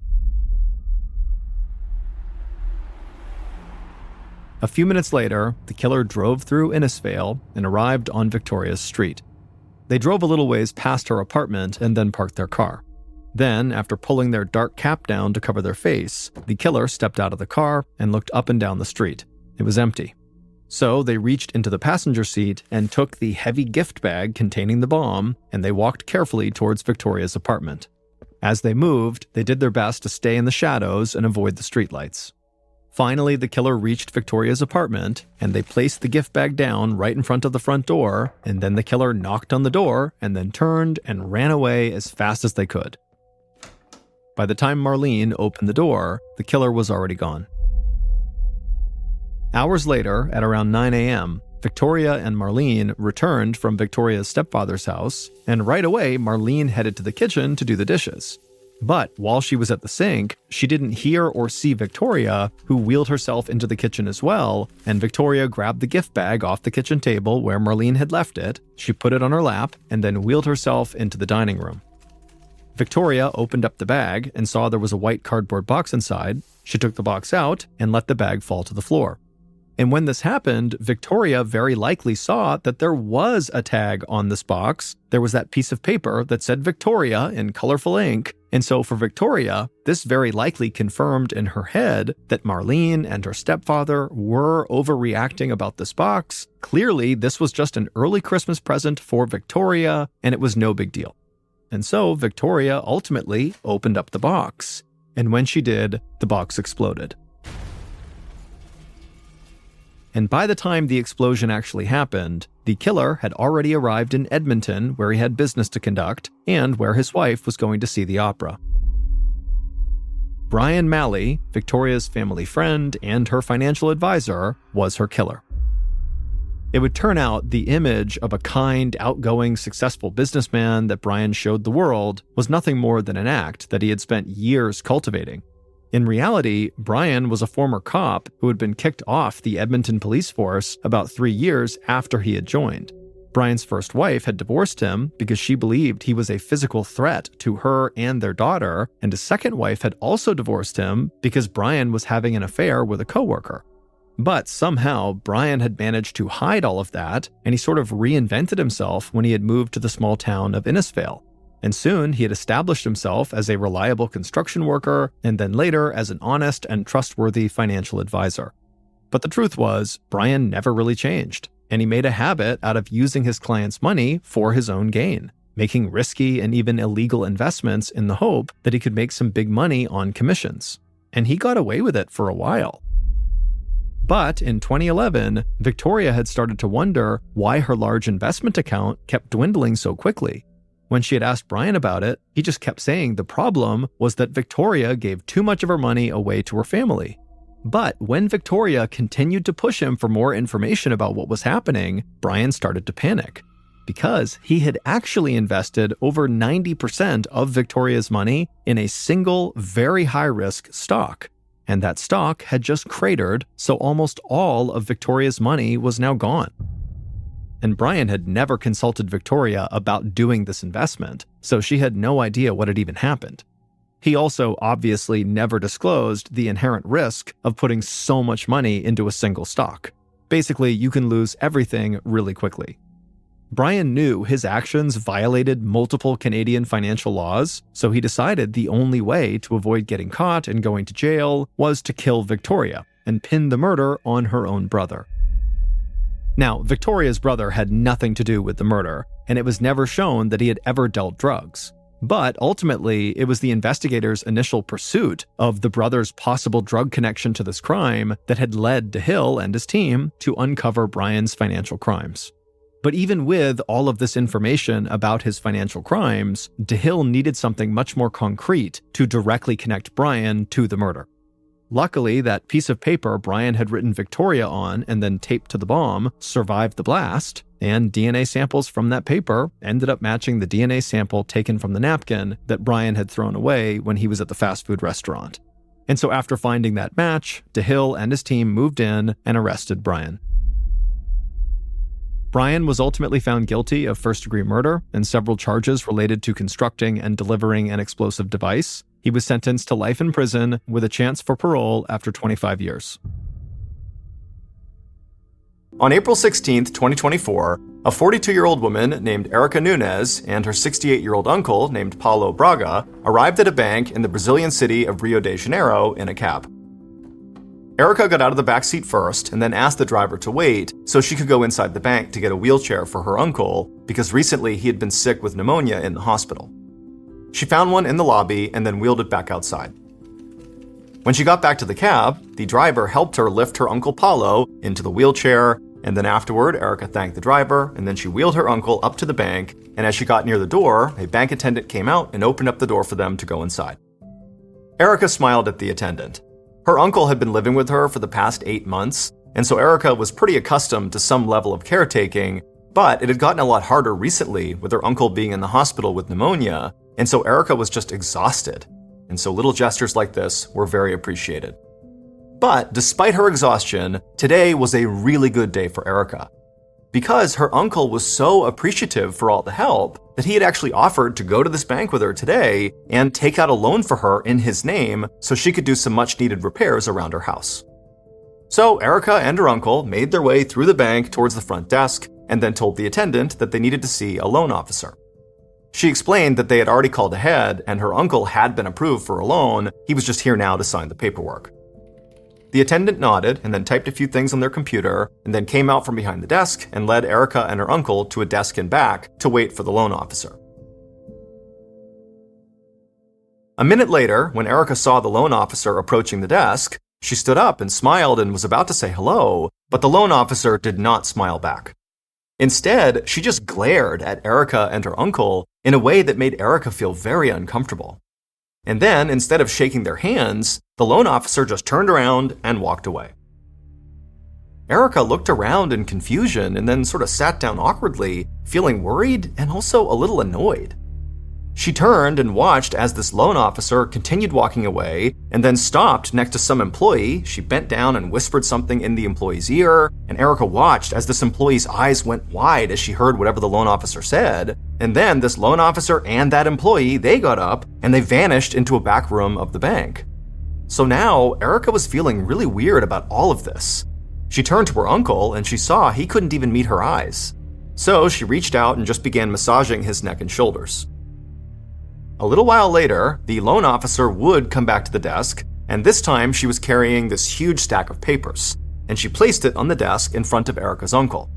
A few minutes later, the killer drove through Innisfail and arrived on Victoria's street. They drove a little ways past her apartment and then parked their car. Then, after pulling their dark cap down to cover their face, the killer stepped out of the car and looked up and down the street. It was empty. So they reached into the passenger seat and took the heavy gift bag containing the bomb, and they walked carefully towards Victoria's apartment. As they moved, they did their best to stay in the shadows and avoid the streetlights. Finally, the killer reached Victoria's apartment, and they placed the gift bag down right in front of the front door, and then the killer knocked on the door and then turned and ran away as fast as they could. By the time Marlene opened the door, the killer was already gone. Hours later, at around 9 a.m., Victoria and Marlene returned from Victoria's stepfather's house, and right away, Marlene headed to the kitchen to do the dishes. But while she was at the sink, she didn't hear or see Victoria, who wheeled herself into the kitchen as well, and Victoria grabbed the gift bag off the kitchen table where Marlene had left it, she put it on her lap, and then wheeled herself into the dining room. Victoria opened up the bag and saw there was a white cardboard box inside. She took the box out and let the bag fall to the floor. And when this happened, Victoria very likely saw that there was a tag on this box. There was that piece of paper that said Victoria in colorful ink. And so for Victoria, this very likely confirmed in her head that Marlene and her stepfather were overreacting about this box. Clearly, this was just an early Christmas present for Victoria, and it was no big deal. And so Victoria ultimately opened up the box. And when she did, the box exploded. And by the time the explosion actually happened, the killer had already arrived in Edmonton, where he had business to conduct, and where his wife was going to see the opera. Brian Malley, Victoria's family friend and her financial advisor, was her killer. It would turn out the image of a kind, outgoing, successful businessman that Brian showed the world was nothing more than an act that he had spent years cultivating. In reality, Brian was a former cop who had been kicked off the Edmonton police force about 3 years after he had joined. Brian's first wife had divorced him because she believed he was a physical threat to her and their daughter, and his second wife had also divorced him because Brian was having an affair with a coworker. But somehow, Brian had managed to hide all of that, and he sort of reinvented himself when he had moved to the small town of Innisfail. And soon, he had established himself as a reliable construction worker, and then later as an honest and trustworthy financial advisor. But the truth was, Brian never really changed, and he made a habit out of using his clients' money for his own gain, making risky and even illegal investments in the hope that he could make some big money on commissions. And he got away with it for a while. But in 2011, Victoria had started to wonder why her large investment account kept dwindling so quickly. When she had asked Brian about it, he just kept saying the problem was that Victoria gave too much of her money away to her family. But when Victoria continued to push him for more information about what was happening, Brian started to panic. Because he had actually invested over 90% of Victoria's money in a single, very high-risk stock. And that stock had just cratered, so almost all of Victoria's money was now gone. And Brian had never consulted Victoria about doing this investment, so she had no idea what had even happened. He also obviously never disclosed the inherent risk of putting so much money into a single stock. Basically, you can lose everything really quickly. Brian knew his actions violated multiple Canadian financial laws, so he decided the only way to avoid getting caught and going to jail was to kill Victoria and pin the murder on her own brother. Now, Victoria's brother had nothing to do with the murder, and it was never shown that he had ever dealt drugs. But ultimately, it was the investigators' initial pursuit of the brother's possible drug connection to this crime that had led DeHill and his team to uncover Brian's financial crimes. But even with all of this information about his financial crimes, DeHill needed something much more concrete to directly connect Brian to the murder. Luckily, that piece of paper Brian had written Victoria on and then taped to the bomb survived the blast, and DNA samples from that paper ended up matching the DNA sample taken from the napkin that Brian had thrown away when he was at the fast food restaurant. And so after finding that match, DeHill and his team moved in and arrested Brian. Brian was ultimately found guilty of first-degree murder and several charges related to constructing and delivering an explosive device. He was sentenced to life in prison with a chance for parole after 25 years. On April 16, 2024, a 42-year-old woman named Erica Nunes and her 68-year-old uncle named Paulo Braga arrived at a bank in the Brazilian city of Rio de Janeiro in a cab. Erica got out of the back seat first and then asked the driver to wait so she could go inside the bank to get a wheelchair for her uncle because recently he had been sick with pneumonia in the hospital. She found one in the lobby and then wheeled it back outside. When she got back to the cab, the driver helped her lift her Uncle Paulo into the wheelchair, and then afterward, Erica thanked the driver, and then she wheeled her uncle up to the bank, and as she got near the door, a bank attendant came out and opened up the door for them to go inside. Erica smiled at the attendant. Her uncle had been living with her for the past 8 months, and so Erica was pretty accustomed to some level of caretaking, but it had gotten a lot harder recently with her uncle being in the hospital with pneumonia, and so Erica was just exhausted. And so little gestures like this were very appreciated. But despite her exhaustion, today was a really good day for Erica. Because her uncle was so appreciative for all the help that he had actually offered to go to this bank with her today and take out a loan for her in his name so she could do some much needed repairs around her house. So Erica and her uncle made their way through the bank towards the front desk and then told the attendant that they needed to see a loan officer. She explained that they had already called ahead and her uncle had been approved for a loan, he was just here now to sign the paperwork. The attendant nodded and then typed a few things on their computer and then came out from behind the desk and led Erica and her uncle to a desk in back to wait for the loan officer. A minute later, when Erica saw the loan officer approaching the desk, she stood up and smiled and was about to say hello, but the loan officer did not smile back. Instead, she just glared at Erica and her uncle in a way that made Erica feel very uncomfortable. And then, instead of shaking their hands, the loan officer just turned around and walked away. Erica looked around in confusion and then sort of sat down awkwardly, feeling worried and also a little annoyed. She turned and watched as this loan officer continued walking away and then stopped next to some employee. She bent down and whispered something in the employee's ear, and Erica watched as this employee's eyes went wide as she heard whatever the loan officer said. And then this loan officer and that employee, they got up and they vanished into a back room of the bank. So now Erica was feeling really weird about all of this. She turned to her uncle and she saw he couldn't even meet her eyes. So she reached out and just began massaging his neck and shoulders. A little while later, the loan officer would come back to the desk, and this time she was carrying this huge stack of papers, and she placed it on the desk in front of Erica's uncle.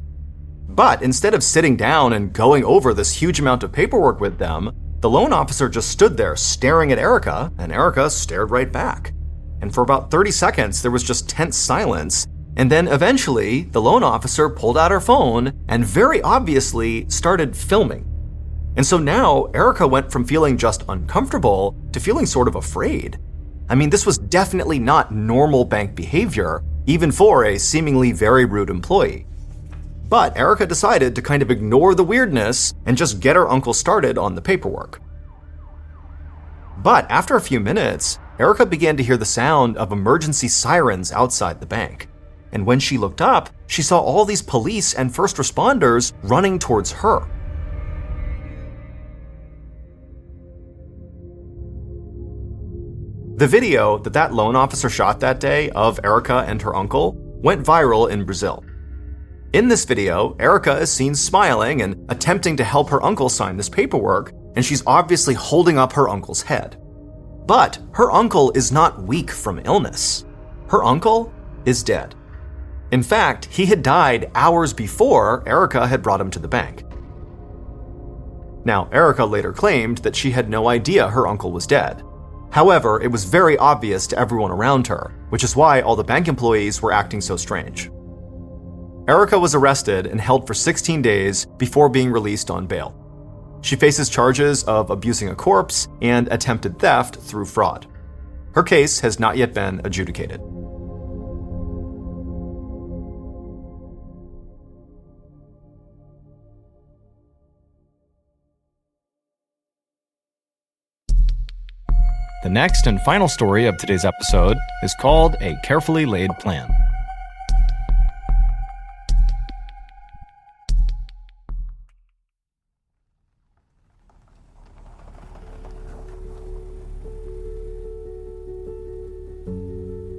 But instead of sitting down and going over this huge amount of paperwork with them, the loan officer just stood there staring at Erica, and Erica stared right back. And for about 30 seconds, there was just tense silence, and then eventually, the loan officer pulled out her phone and very obviously started filming. And so now, Erica went from feeling just uncomfortable to feeling sort of afraid. I mean, this was definitely not normal bank behavior, even for a seemingly very rude employee. But Erica decided to kind of ignore the weirdness and just get her uncle started on the paperwork. But after a few minutes, Erica began to hear the sound of emergency sirens outside the bank. And when she looked up, she saw all these police and first responders running towards her. The video that loan officer shot that day of Erica and her uncle went viral in Brazil. In this video, Erica is seen smiling and attempting to help her uncle sign this paperwork, and she's obviously holding up her uncle's head. But her uncle is not weak from illness. Her uncle is dead. In fact, he had died hours before Erica had brought him to the bank. Now, Erica later claimed that she had no idea her uncle was dead. However, it was very obvious to everyone around her, which is why all the bank employees were acting so strange. Erica was arrested and held for 16 days before being released on bail. She faces charges of abusing a corpse and attempted theft through fraud. Her case has not yet been adjudicated. The next and final story of today's episode is called A Carefully Laid Plan.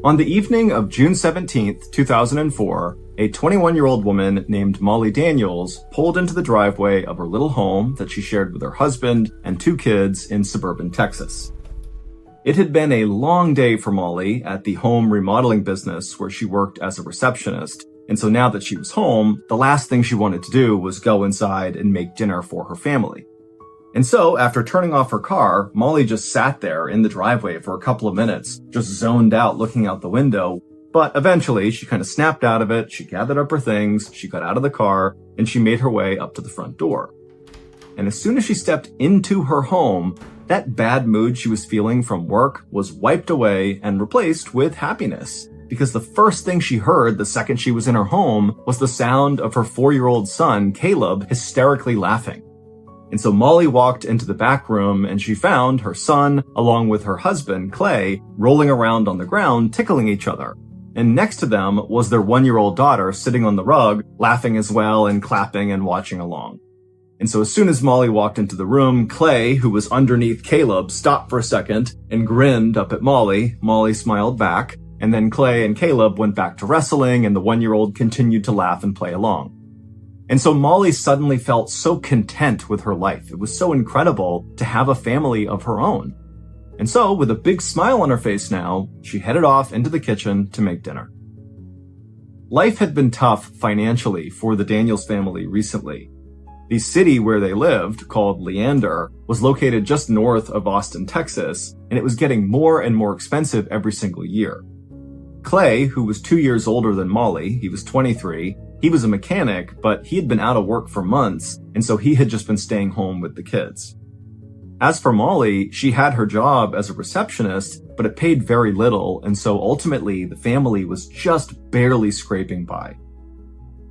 On the evening of June 17th, 2004, a 21-year-old woman named Molly Daniels pulled into the driveway of her little home that she shared with her husband and 2 kids in suburban Texas. It had been a long day for Molly at the home remodeling business where she worked as a receptionist, and so now that she was home, the last thing she wanted to do was go inside and make dinner for her family. And so, after turning off her car, Molly just sat there in the driveway for a couple of minutes, just zoned out looking out the window. But eventually, she kind of snapped out of it, she gathered up her things, she got out of the car, and she made her way up to the front door. And as soon as she stepped into her home, that bad mood she was feeling from work was wiped away and replaced with happiness. Because the first thing she heard the second she was in her home was the sound of her 4-year-old son, Caleb, hysterically laughing. And so Molly walked into the back room and she found her son, along with her husband, Clay, rolling around on the ground, tickling each other. And next to them was their 1-year-old daughter sitting on the rug, laughing as well and clapping and watching along. And so as soon as Molly walked into the room, Clay, who was underneath Caleb, stopped for a second and grinned up at Molly. Molly smiled back, and then Clay and Caleb went back to wrestling, and the 1-year-old continued to laugh and play along. And so Molly suddenly felt so content with her life. It was so incredible to have a family of her own. And so, with a big smile on her face now, she headed off into the kitchen to make dinner. Life had been tough financially for the Daniels family recently. The city where they lived, called Leander, was located just north of Austin, Texas, and it was getting more and more expensive every single year. Clay, who was 2 years older than Molly, he was 23, he was a mechanic, but he had been out of work for months, and so he had just been staying home with the kids. As for Molly, she had her job as a receptionist, but it paid very little, and so ultimately the family was just barely scraping by.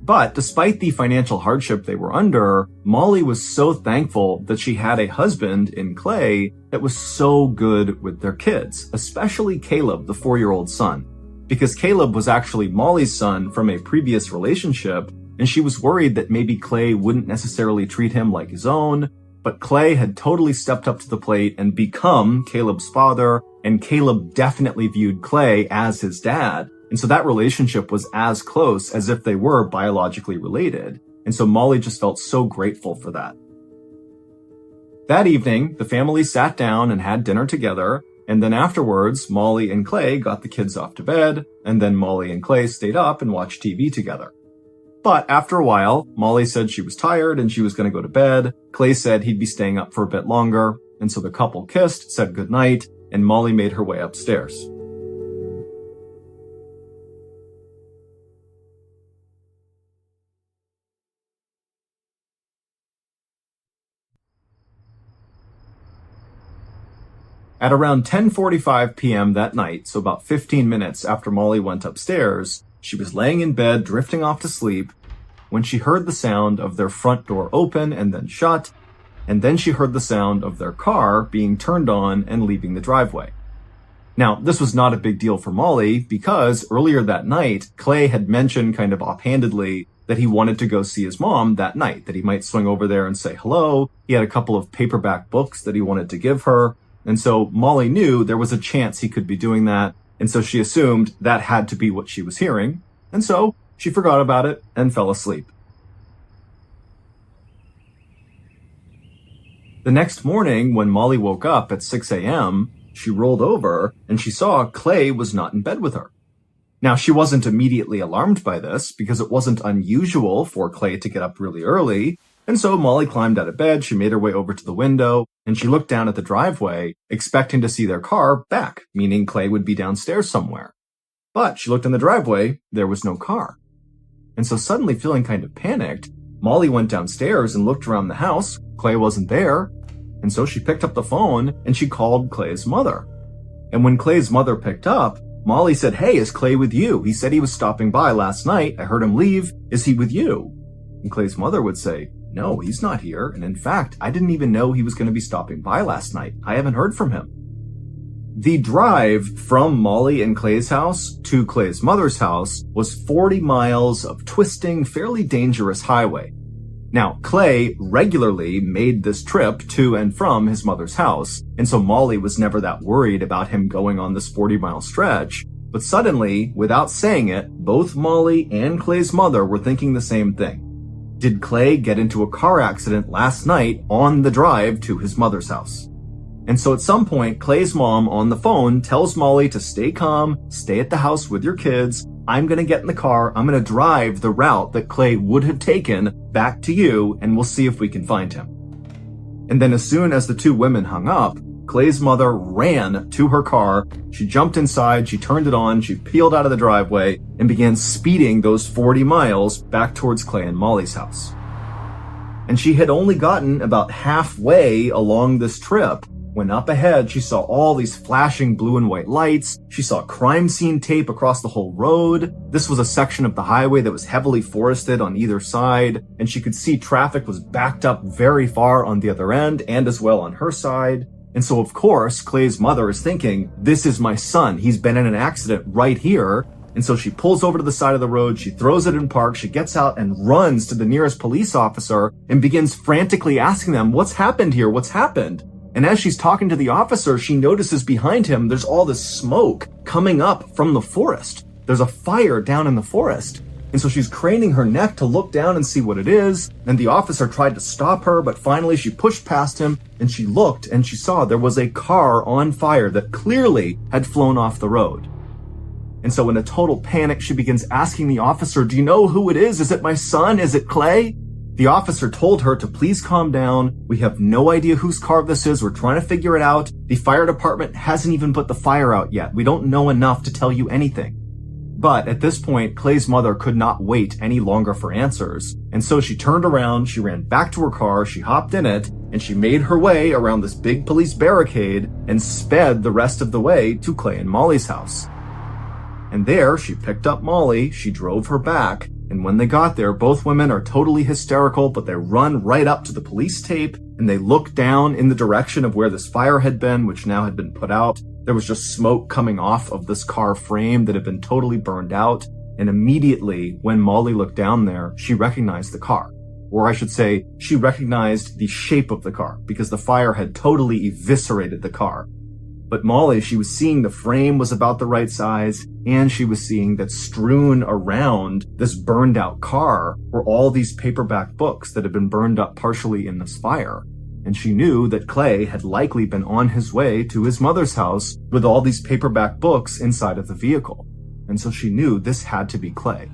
But despite the financial hardship they were under, Molly was so thankful that she had a husband in Clay that was so good with their kids, especially Caleb, the 4-year-old son. Because Caleb was actually Molly's son from a previous relationship, and she was worried that maybe Clay wouldn't necessarily treat him like his own, but Clay had totally stepped up to the plate and become Caleb's father, and Caleb definitely viewed Clay as his dad. And so that relationship was as close as if they were biologically related. And so Molly just felt so grateful for that. That evening, the family sat down and had dinner together. And then afterwards, Molly and Clay got the kids off to bed. And then Molly and Clay stayed up and watched TV together. But after a while, Molly said she was tired and she was going to go to bed. Clay said he'd be staying up for a bit longer. And so the couple kissed, said goodnight, and Molly made her way upstairs. At around 10:45 p.m. that night, so about 15 minutes after Molly went upstairs, she was laying in bed, drifting off to sleep, when she heard the sound of their front door open and then shut, and then she heard the sound of their car being turned on and leaving the driveway. Now, this was not a big deal for Molly because earlier that night, Clay had mentioned kind of offhandedly that he wanted to go see his mom that night, that he might swing over there and say hello. He had a couple of paperback books that he wanted to give her. And so Molly knew there was a chance he could be doing that, and so she assumed that had to be what she was hearing, and so she forgot about it and fell asleep. The next morning, when Molly woke up at 6 a.m., she rolled over and she saw Clay was not in bed with her. Now, she wasn't immediately alarmed by this because it wasn't unusual for Clay to get up really early. And so Molly climbed out of bed, she made her way over to the window, and she looked down at the driveway, expecting to see their car back, meaning Clay would be downstairs somewhere. But she looked in the driveway, there was no car. And so suddenly feeling kind of panicked, Molly went downstairs and looked around the house. Clay wasn't there. And so she picked up the phone and she called Clay's mother. And when Clay's mother picked up, Molly said, "Hey, is Clay with you? He said he was stopping by last night. I heard him leave. Is he with you?" And Clay's mother would say, "No, he's not here. And in fact, I didn't even know he was going to be stopping by last night. I haven't heard from him." The drive from Molly and Clay's house to Clay's mother's house was 40 miles of twisting, fairly dangerous highway. Now, Clay regularly made this trip to and from his mother's house, and so Molly was never that worried about him going on this 40-mile stretch. But suddenly, without saying it, both Molly and Clay's mother were thinking the same thing. Did Clay get into a car accident last night on the drive to his mother's house? And so at some point, Clay's mom on the phone tells Molly to stay calm, stay at the house with your kids. I'm going to get in the car. I'm going to drive the route that Clay would have taken back to you, and we'll see if we can find him. And then as soon as the two women hung up, Clay's mother ran to her car. She jumped inside, she turned it on, she peeled out of the driveway, and began speeding those 40 miles back towards Clay and Molly's house. And she had only gotten about halfway along this trip when up ahead she saw all these flashing blue and white lights. She saw crime scene tape across the whole road. This was a section of the highway that was heavily forested on either side, and she could see traffic was backed up very far on the other end and as well on her side. And so of course, Clay's mother is thinking, this is my son. He's been in an accident right here. And so she pulls over to the side of the road, she throws it in park, she gets out and runs to the nearest police officer and begins frantically asking them, what's happened here? What's happened? And as she's talking to the officer, she notices behind him, there's all this smoke coming up from the forest. There's a fire down in the forest. And so she's craning her neck to look down and see what it is. And the officer tried to stop her, but finally she pushed past him and she looked and she saw there was a car on fire that clearly had flown off the road. And so in a total panic, she begins asking the officer, do you know who it is? Is it my son? Is it Clay? The officer told her to please calm down. We have no idea whose car this is. We're trying to figure it out. The fire department hasn't even put the fire out yet. We don't know enough to tell you anything. But at this point, Clay's mother could not wait any longer for answers, and so she turned around, she ran back to her car, she hopped in it, and she made her way around this big police barricade and sped the rest of the way to Clay and Molly's house. And there, she picked up Molly, she drove her back, and when they got there, both women are totally hysterical, but they run right up to the police tape, and they look down in the direction of where this fire had been, which now had been put out. There was just smoke coming off of this car frame that had been totally burned out, and immediately, when Molly looked down there, she recognized the car. Or I should say, she recognized the shape of the car, because the fire had totally eviscerated the car. But Molly, she was seeing the frame was about the right size, and she was seeing that strewn around this burned out car were all these paperback books that had been burned up partially in this fire. And she knew that Clay had likely been on his way to his mother's house with all these paperback books inside of the vehicle. And so she knew this had to be Clay.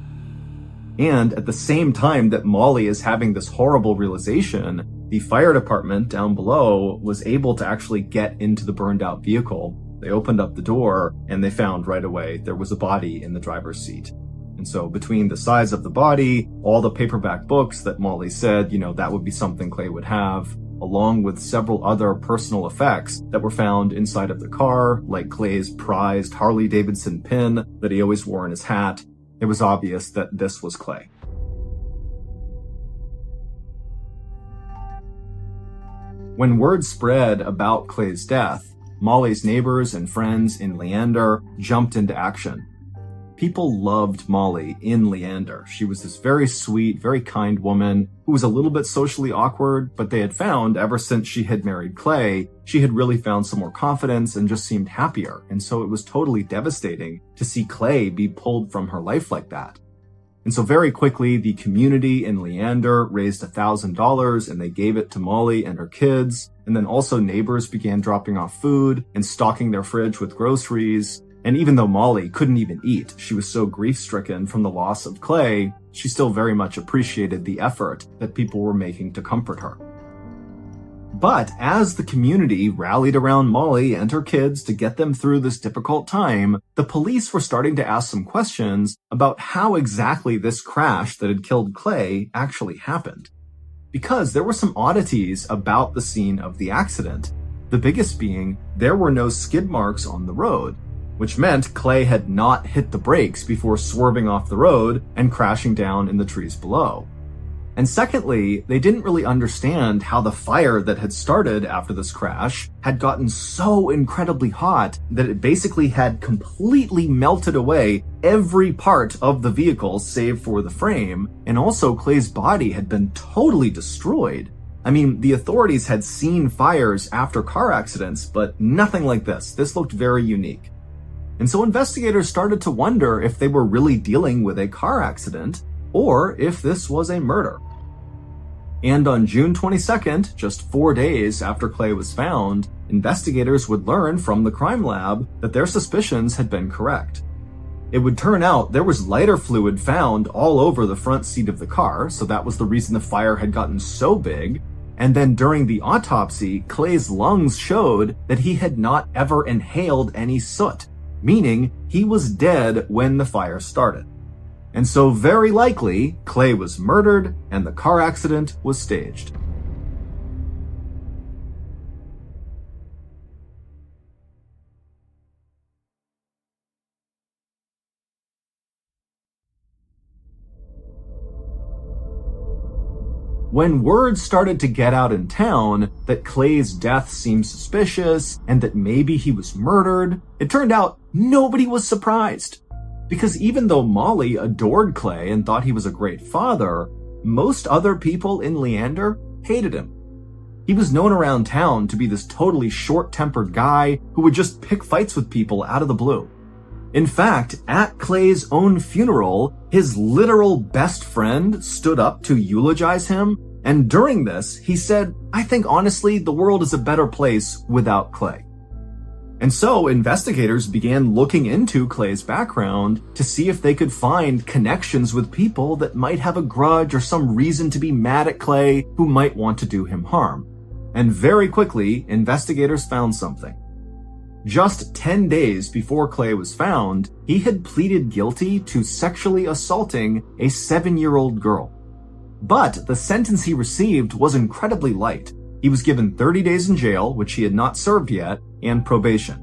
And at the same time that Molly is having this horrible realization, the fire department down below was able to actually get into the burned out vehicle. They opened up the door and they found right away there was a body in the driver's seat. And so between the size of the body, all the paperback books that Molly said, that would be something Clay would have, along with several other personal effects that were found inside of the car, like Clay's prized Harley-Davidson pin that he always wore in his hat, it was obvious that this was Clay. When word spread about Clay's death, Molly's neighbors and friends in Leander jumped into action. People loved Molly in Leander. She was this very sweet, very kind woman who was a little bit socially awkward, but they had found ever since she had married Clay, she had really found some more confidence and just seemed happier. And so it was totally devastating to see Clay be pulled from her life like that. And so very quickly, the community in Leander raised $1,000 and they gave it to Molly and her kids. And then also neighbors began dropping off food and stocking their fridge with groceries. And even though Molly couldn't even eat, she was so grief-stricken from the loss of Clay, she still very much appreciated the effort that people were making to comfort her. But as the community rallied around Molly and her kids to get them through this difficult time, the police were starting to ask some questions about how exactly this crash that had killed Clay actually happened. Because there were some oddities about the scene of the accident. The biggest being, there were no skid marks on the road, which meant Clay had not hit the brakes before swerving off the road and crashing down in the trees below. And secondly, they didn't really understand how the fire that had started after this crash had gotten so incredibly hot that it basically had completely melted away every part of the vehicle save for the frame, and also Clay's body had been totally destroyed. I mean, the authorities had seen fires after car accidents, but nothing like this. This looked very unique. And so investigators started to wonder if they were really dealing with a car accident or if this was a murder. And on June 22nd, just 4 days after Clay was found, investigators would learn from the crime lab that their suspicions had been correct. It would turn out there was lighter fluid found all over the front seat of the car, so that was the reason the fire had gotten so big. And then during the autopsy, Clay's lungs showed that he had not ever inhaled any soot, meaning he was dead when the fire started. And so very likely, Clay was murdered and the car accident was staged. When word started to get out in town that Clay's death seemed suspicious and that maybe he was murdered, it turned out nobody was surprised. Because even though Molly adored Clay and thought he was a great father, most other people in Leander hated him. He was known around town to be this totally short-tempered guy who would just pick fights with people out of the blue. In fact, at Clay's own funeral, his literal best friend stood up to eulogize him, and during this, he said, "I think honestly, the world is a better place without Clay." And so investigators began looking into Clay's background to see if they could find connections with people that might have a grudge or some reason to be mad at Clay who might want to do him harm. And very quickly, investigators found something. Just 10 days before Clay was found, he had pleaded guilty to sexually assaulting a 7-year-old girl. But the sentence he received was incredibly light. He was given 30 days in jail, which he had not served yet, and probation.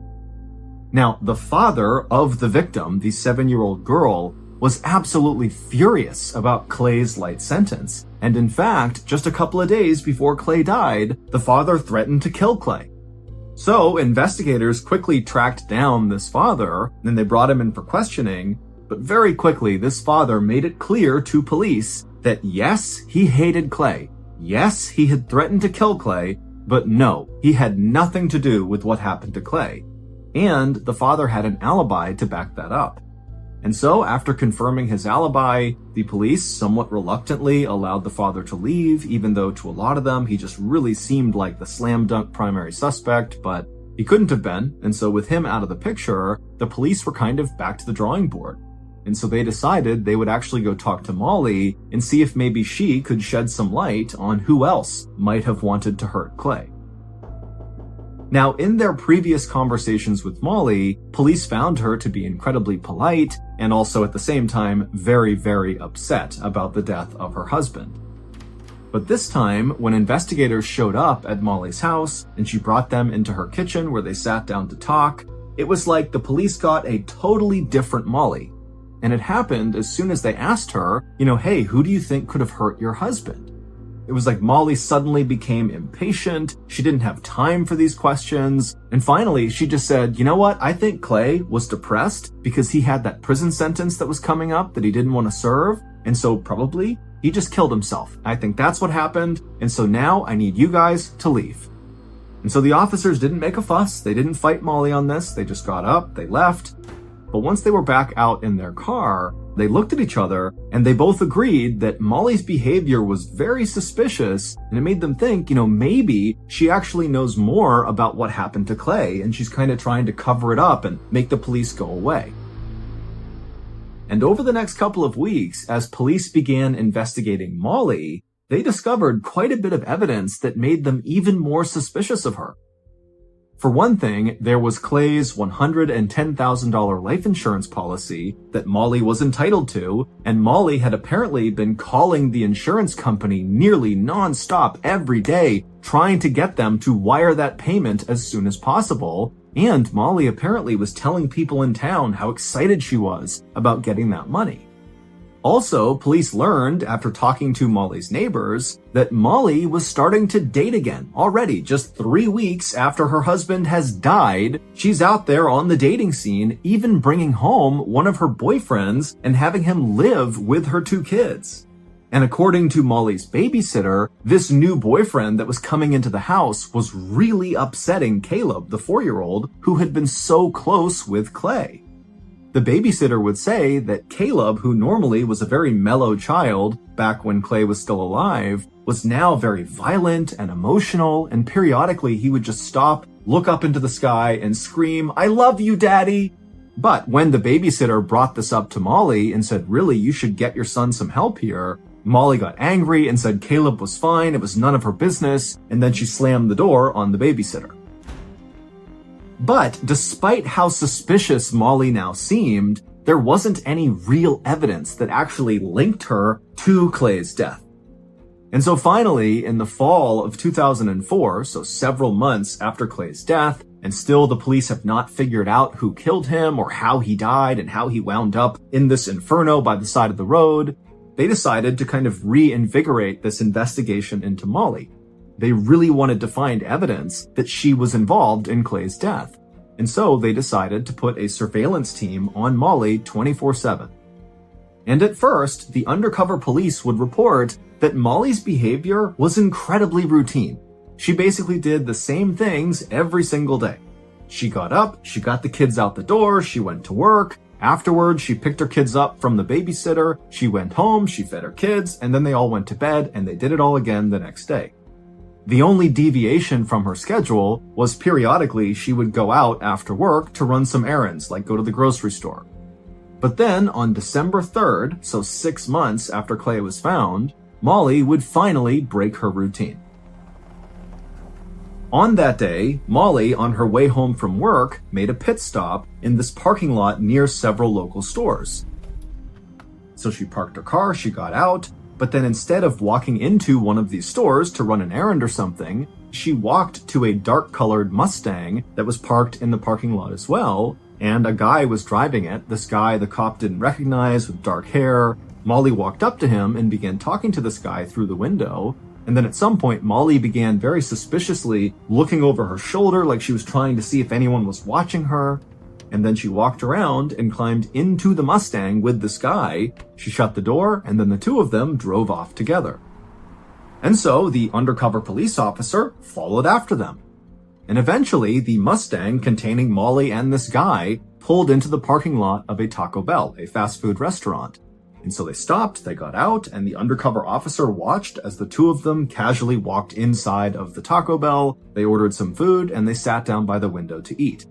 Now, the father of the victim, the 7-year-old girl, was absolutely furious about Clay's light sentence. And in fact, just a couple of days before Clay died, the father threatened to kill Clay. So investigators quickly tracked down this father, and they brought him in for questioning, but very quickly this father made it clear to police that yes, he hated Clay. Yes, he had threatened to kill Clay, but no, he had nothing to do with what happened to Clay. And the father had an alibi to back that up. And so, after confirming his alibi, the police somewhat reluctantly allowed the father to leave, even though to a lot of them, he just really seemed like the slam dunk primary suspect, but he couldn't have been. And so with him out of the picture, the police were kind of back to the drawing board. And so they decided they would actually go talk to Molly and see if maybe she could shed some light on who else might have wanted to hurt Clay. Now, in their previous conversations with Molly, police found her to be incredibly polite and also at the same time very, very upset about the death of her husband. But this time, when investigators showed up at Molly's house and she brought them into her kitchen where they sat down to talk, it was like the police got a totally different Molly. And it happened as soon as they asked her, hey, who do you think could have hurt your husband? It was like Molly suddenly became impatient. She didn't have time for these questions. And finally, she just said, you know what? I think Clay was depressed because he had that prison sentence that was coming up that he didn't want to serve. And so probably he just killed himself. I think that's what happened. And so now I need you guys to leave. And so the officers didn't make a fuss. They didn't fight Molly on this. They just got up, they left. But once they were back out in their car, they looked at each other and they both agreed that Molly's behavior was very suspicious, and it made them think, maybe she actually knows more about what happened to Clay and she's kind of trying to cover it up and make the police go away. And over the next couple of weeks, as police began investigating Molly, they discovered quite a bit of evidence that made them even more suspicious of her. For one thing, there was Clay's $110,000 life insurance policy that Molly was entitled to, and Molly had apparently been calling the insurance company nearly non-stop every day, trying to get them to wire that payment as soon as possible, and Molly apparently was telling people in town how excited she was about getting that money. Also, police learned, after talking to Molly's neighbors, that Molly was starting to date again already, just 3 weeks after her husband has died. She's out there on the dating scene, even bringing home one of her boyfriends and having him live with her 2 kids. And according to Molly's babysitter, this new boyfriend that was coming into the house was really upsetting Caleb, the 4-year-old, who had been so close with Clay. The babysitter would say that Caleb, who normally was a very mellow child back when Clay was still alive, was now very violent and emotional, and periodically he would just stop, look up into the sky, and scream, "I love you, Daddy!" But when the babysitter brought this up to Molly and said, really, you should get your son some help here, Molly got angry and said Caleb was fine, it was none of her business, and then she slammed the door on the babysitter. But despite how suspicious Molly now seemed, there wasn't any real evidence that actually linked her to Clay's death. And so finally, in the fall of 2004, so several months after Clay's death, and still the police have not figured out who killed him or how he died and how he wound up in this inferno by the side of the road, they decided to kind of reinvigorate this investigation into Molly. They really wanted to find evidence that she was involved in Clay's death. And so they decided to put a surveillance team on Molly 24/7. And at first, the undercover police would report that Molly's behavior was incredibly routine. She basically did the same things every single day. She got up, she got the kids out the door, she went to work. Afterwards, she picked her kids up from the babysitter, she went home, she fed her kids, and then they all went to bed, and they did it all again the next day. The only deviation from her schedule was periodically she would go out after work to run some errands, like go to the grocery store. But then on December 3rd, so 6 months after Clay was found, Molly would finally break her routine. On that day, Molly, on her way home from work, made a pit stop in this parking lot near several local stores. So she parked her car, she got out, but then instead of walking into one of these stores to run an errand or something, she walked to a dark-colored Mustang that was parked in the parking lot as well, and a guy was driving it. This guy the cop didn't recognize with dark hair. Molly walked up to him and began talking to this guy through the window. And then at some point, Molly began very suspiciously looking over her shoulder like she was trying to see if anyone was watching her. And then she walked around and climbed into the Mustang with this guy. She shut the door, and then the two of them drove off together. And so the undercover police officer followed after them. And eventually, the Mustang containing Molly and this guy pulled into the parking lot of a Taco Bell, a fast food restaurant. And so they stopped, they got out, and the undercover officer watched as the two of them casually walked inside of the Taco Bell. They ordered some food, and they sat down by the window to eat.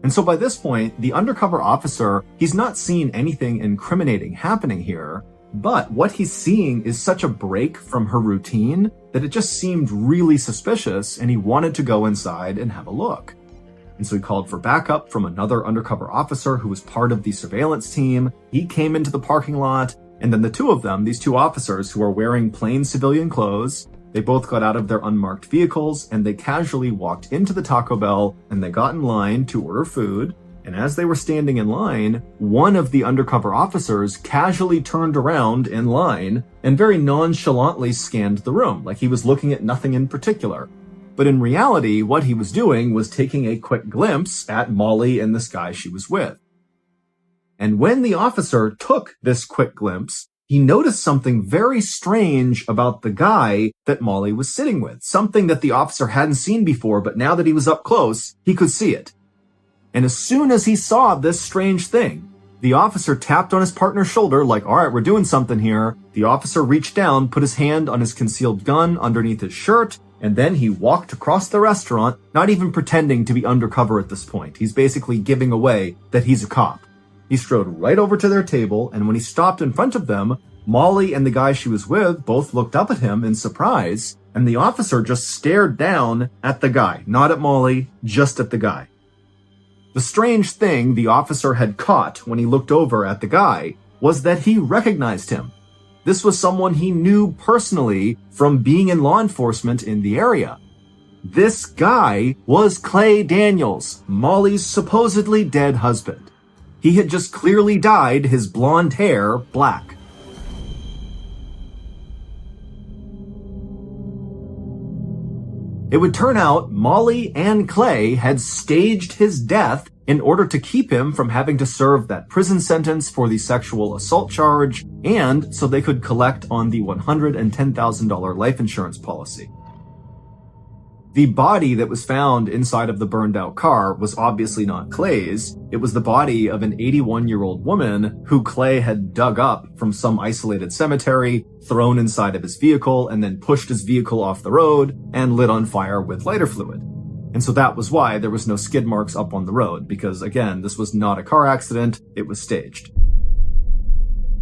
And so by this point, the undercover officer, he's not seen anything incriminating happening here, but what he's seeing is such a break from her routine that it just seemed really suspicious, and he wanted to go inside and have a look. And so he called for backup from another undercover officer who was part of the surveillance team. He came into the parking lot, and then the two of them, these two officers who are wearing plain civilian clothes, they both got out of their unmarked vehicles, and they casually walked into the Taco Bell, and they got in line to order food. And as they were standing in line, one of the undercover officers casually turned around in line and very nonchalantly scanned the room, like he was looking at nothing in particular. But in reality, what he was doing was taking a quick glimpse at Molly and this guy she was with. And when the officer took this quick glimpse, he noticed something very strange about the guy that Molly was sitting with, something that the officer hadn't seen before, but now that he was up close, he could see it. And as soon as he saw this strange thing, the officer tapped on his partner's shoulder like, all right, we're doing something here. The officer reached down, put his hand on his concealed gun underneath his shirt, and then he walked across the restaurant, not even pretending to be undercover at this point. He's basically giving away that he's a cop. He strode right over to their table, and when he stopped in front of them, Molly and the guy she was with both looked up at him in surprise, and the officer just stared down at the guy, not at Molly, just at the guy. The strange thing the officer had caught when he looked over at the guy was that he recognized him. This was someone he knew personally from being in law enforcement in the area. This guy was Clay Daniels, Molly's supposedly dead husband. He had just clearly dyed his blonde hair black. It would turn out Molly and Clay had staged his death in order to keep him from having to serve that prison sentence for the sexual assault charge, and so they could collect on the $110,000 life insurance policy. The body that was found inside of the burned out car was obviously not Clay's. It was the body of an 81-year-old woman who Clay had dug up from some isolated cemetery, thrown inside of his vehicle, and then pushed his vehicle off the road and lit on fire with lighter fluid. And so that was why there was no skid marks up on the road, because again, this was not a car accident, it was staged.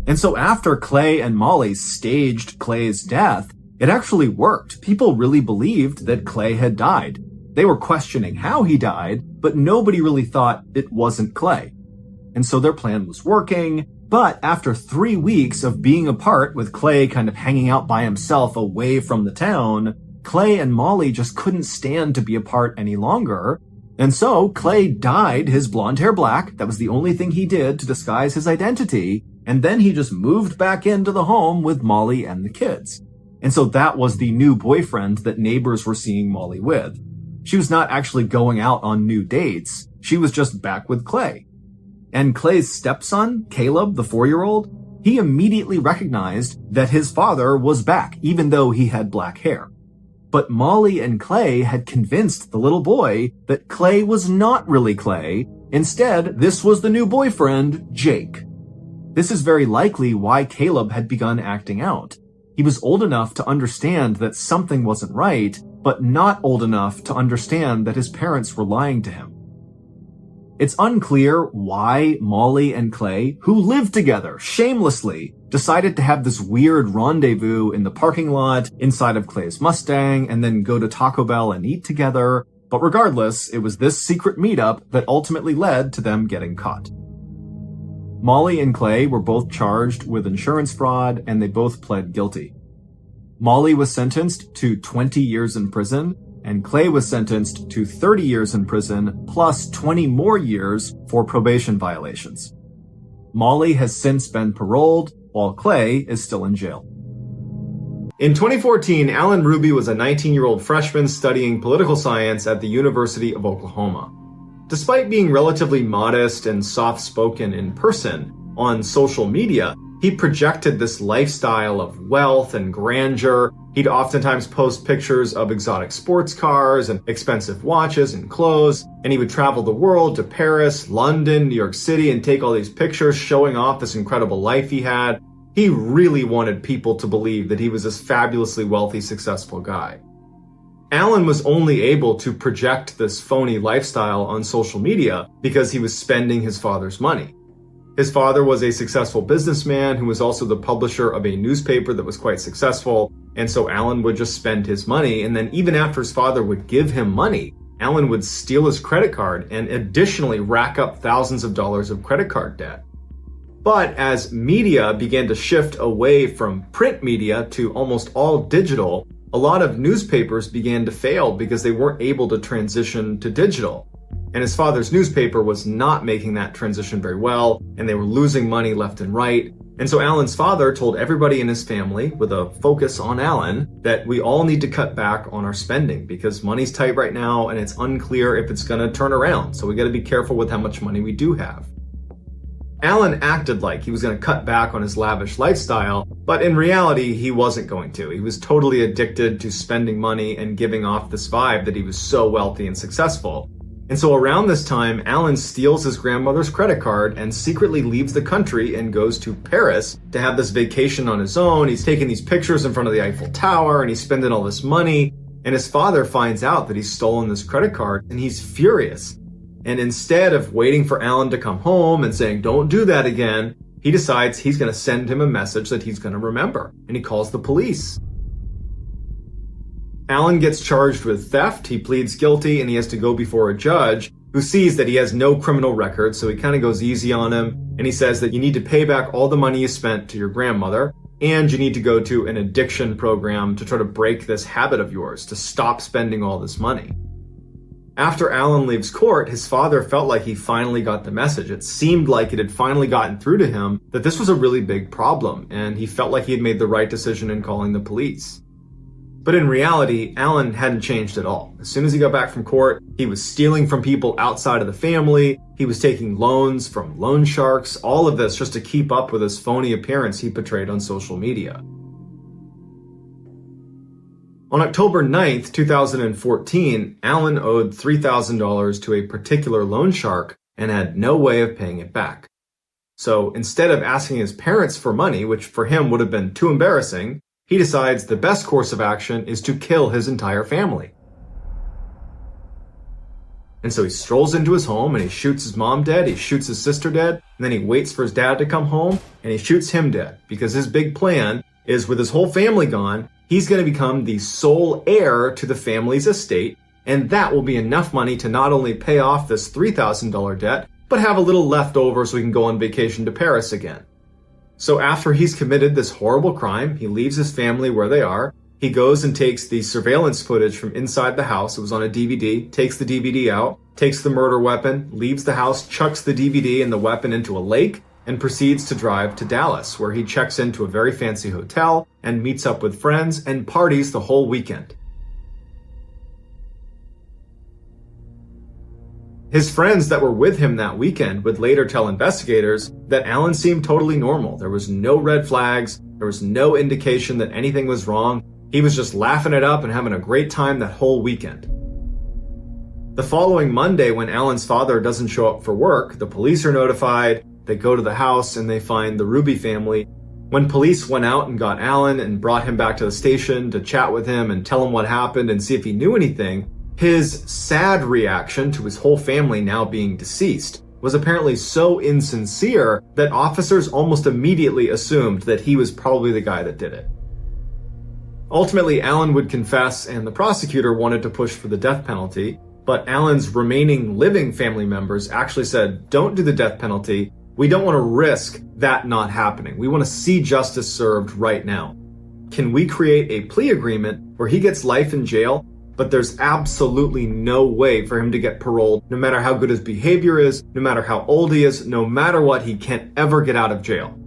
And so after Clay and Molly staged Clay's death, it actually worked. People really believed that Clay had died. They were questioning how he died, but nobody really thought it wasn't Clay. And so their plan was working, but after 3 weeks of being apart with Clay kind of hanging out by himself away from the town, Clay and Molly just couldn't stand to be apart any longer. And so Clay dyed his blonde hair black. That was the only thing he did to disguise his identity. And then he just moved back into the home with Molly and the kids. And so that was the new boyfriend that neighbors were seeing Molly with. She was not actually going out on new dates. She was just back with Clay. And Clay's stepson, Caleb, the 4-year-old, he immediately recognized that his father was back, even though he had black hair. But Molly and Clay had convinced the little boy that Clay was not really Clay. Instead, this was the new boyfriend, Jake. This is very likely why Caleb had begun acting out. He was old enough to understand that something wasn't right, but not old enough to understand that his parents were lying to him. It's unclear why Molly and Clay, who lived together shamelessly, decided to have this weird rendezvous in the parking lot inside of Clay's Mustang and then go to Taco Bell and eat together. But regardless, it was this secret meetup that ultimately led to them getting caught. Molly and Clay were both charged with insurance fraud, and they both pled guilty. Molly was sentenced to 20 years in prison, and Clay was sentenced to 30 years in prison plus 20 more years for probation violations. Molly has since been paroled, while Clay is still in jail. In 2014, Alan Ruby was a 19-year-old freshman studying political science at the University of Oklahoma. Despite being relatively modest and soft-spoken in person, on social media, he projected this lifestyle of wealth and grandeur. He'd oftentimes post pictures of exotic sports cars and expensive watches and clothes, and he would travel the world to Paris, London, New York City, and take all these pictures showing off this incredible life he had. He really wanted people to believe that he was this fabulously wealthy, successful guy. Alan was only able to project this phony lifestyle on social media because he was spending his father's money. His father was a successful businessman who was also the publisher of a newspaper that was quite successful, and so Alan would just spend his money, and then even after his father would give him money, Alan would steal his credit card and additionally rack up thousands of dollars of credit card debt. But as media began to shift away from print media to almost all digital, a lot of newspapers began to fail because they weren't able to transition to digital. And his father's newspaper was not making that transition very well, and they were losing money left and right. And so Alan's father told everybody in his family, with a focus on Alan, that we all need to cut back on our spending because money's tight right now and it's unclear if it's going to turn around. So we got to be careful with how much money we do have. Alan acted like he was going to cut back on his lavish lifestyle, but in reality, he wasn't going to. He was totally addicted to spending money and giving off this vibe that he was so wealthy and successful. And so around this time, Alan steals his grandmother's credit card and secretly leaves the country and goes to Paris to have this vacation on his own. He's taking these pictures in front of the Eiffel Tower and he's spending all this money. And his father finds out that he's stolen this credit card and he's furious. And instead of waiting for Alan to come home and saying, don't do that again, he decides he's going to send him a message that he's going to remember. And he calls the police. Alan gets charged with theft, he pleads guilty, and he has to go before a judge who sees that he has no criminal record, so he kind of goes easy on him, and he says that you need to pay back all the money you spent to your grandmother, and you need to go to an addiction program to try to break this habit of yours, to stop spending all this money. After Alan leaves court, his father felt like he finally got the message. It seemed like it had finally gotten through to him that this was a really big problem, and he felt like he had made the right decision in calling the police. But in reality, Alan hadn't changed at all. As soon as he got back from court, he was stealing from people outside of the family, he was taking loans from loan sharks, all of this just to keep up with his phony appearance he portrayed on social media. On October 9th, 2014, Alan owed $3,000 to a particular loan shark and had no way of paying it back. So instead of asking his parents for money, which for him would have been too embarrassing, he decides the best course of action is to kill his entire family. And so he strolls into his home and he shoots his mom dead, he shoots his sister dead, and then he waits for his dad to come home and he shoots him dead because his big plan is with his whole family gone, he's going to become the sole heir to the family's estate, and that will be enough money to not only pay off this $3,000 debt, but have a little left over so he can go on vacation to Paris again. So after he's committed this horrible crime, he leaves his family where they are. He goes and takes the surveillance footage from inside the house. It was on a DVD, takes the DVD out, takes the murder weapon, leaves the house, chucks the DVD and the weapon into a lake, and proceeds to drive to Dallas, where he checks into a very fancy hotel and meets up with friends and parties the whole weekend. His friends that were with him that weekend would later tell investigators that Alan seemed totally normal. There was no red flags. There was no indication that anything was wrong. He was just laughing it up and having a great time that whole weekend. The following Monday, when Alan's father doesn't show up for work, the police are notified. They go to the house and they find the Ruby family. When police went out and got Alan and brought him back to the station to chat with him and tell him what happened and see if he knew anything, His sad reaction to his whole family now being deceased was apparently so insincere that officers almost immediately assumed that he was probably the guy that did it. Ultimately, Allen would confess, and the prosecutor wanted to push for the death penalty, but Allen's remaining living family members actually said, "Don't do the death penalty. We don't want to risk that not happening. We want to see justice served right now. Can we create a plea agreement where he gets life in jail, but there's absolutely no way for him to get paroled, no matter how good his behavior is, no matter how old he is, no matter what, he can't ever get out of jail."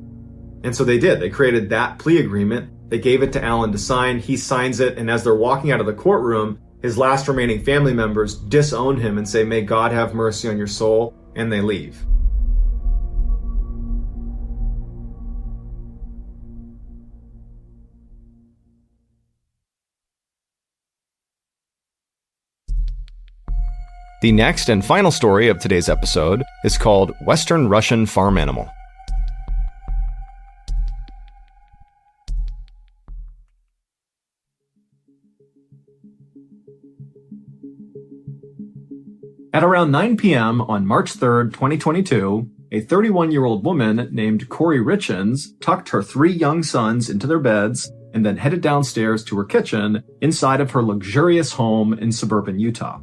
And so they did. They created that plea agreement. They gave it to Allen to sign. He signs it, and as they're walking out of the courtroom, his last remaining family members disown him and say, "May God have mercy on your soul," and they leave. The next and final story of today's episode is called Western Russian Farm Animal. At around 9 p.m. on March 3rd, 2022, a 31-year-old woman named Corey Richens tucked her 3 young sons into their beds and then headed downstairs to her kitchen inside of her luxurious home in suburban Utah.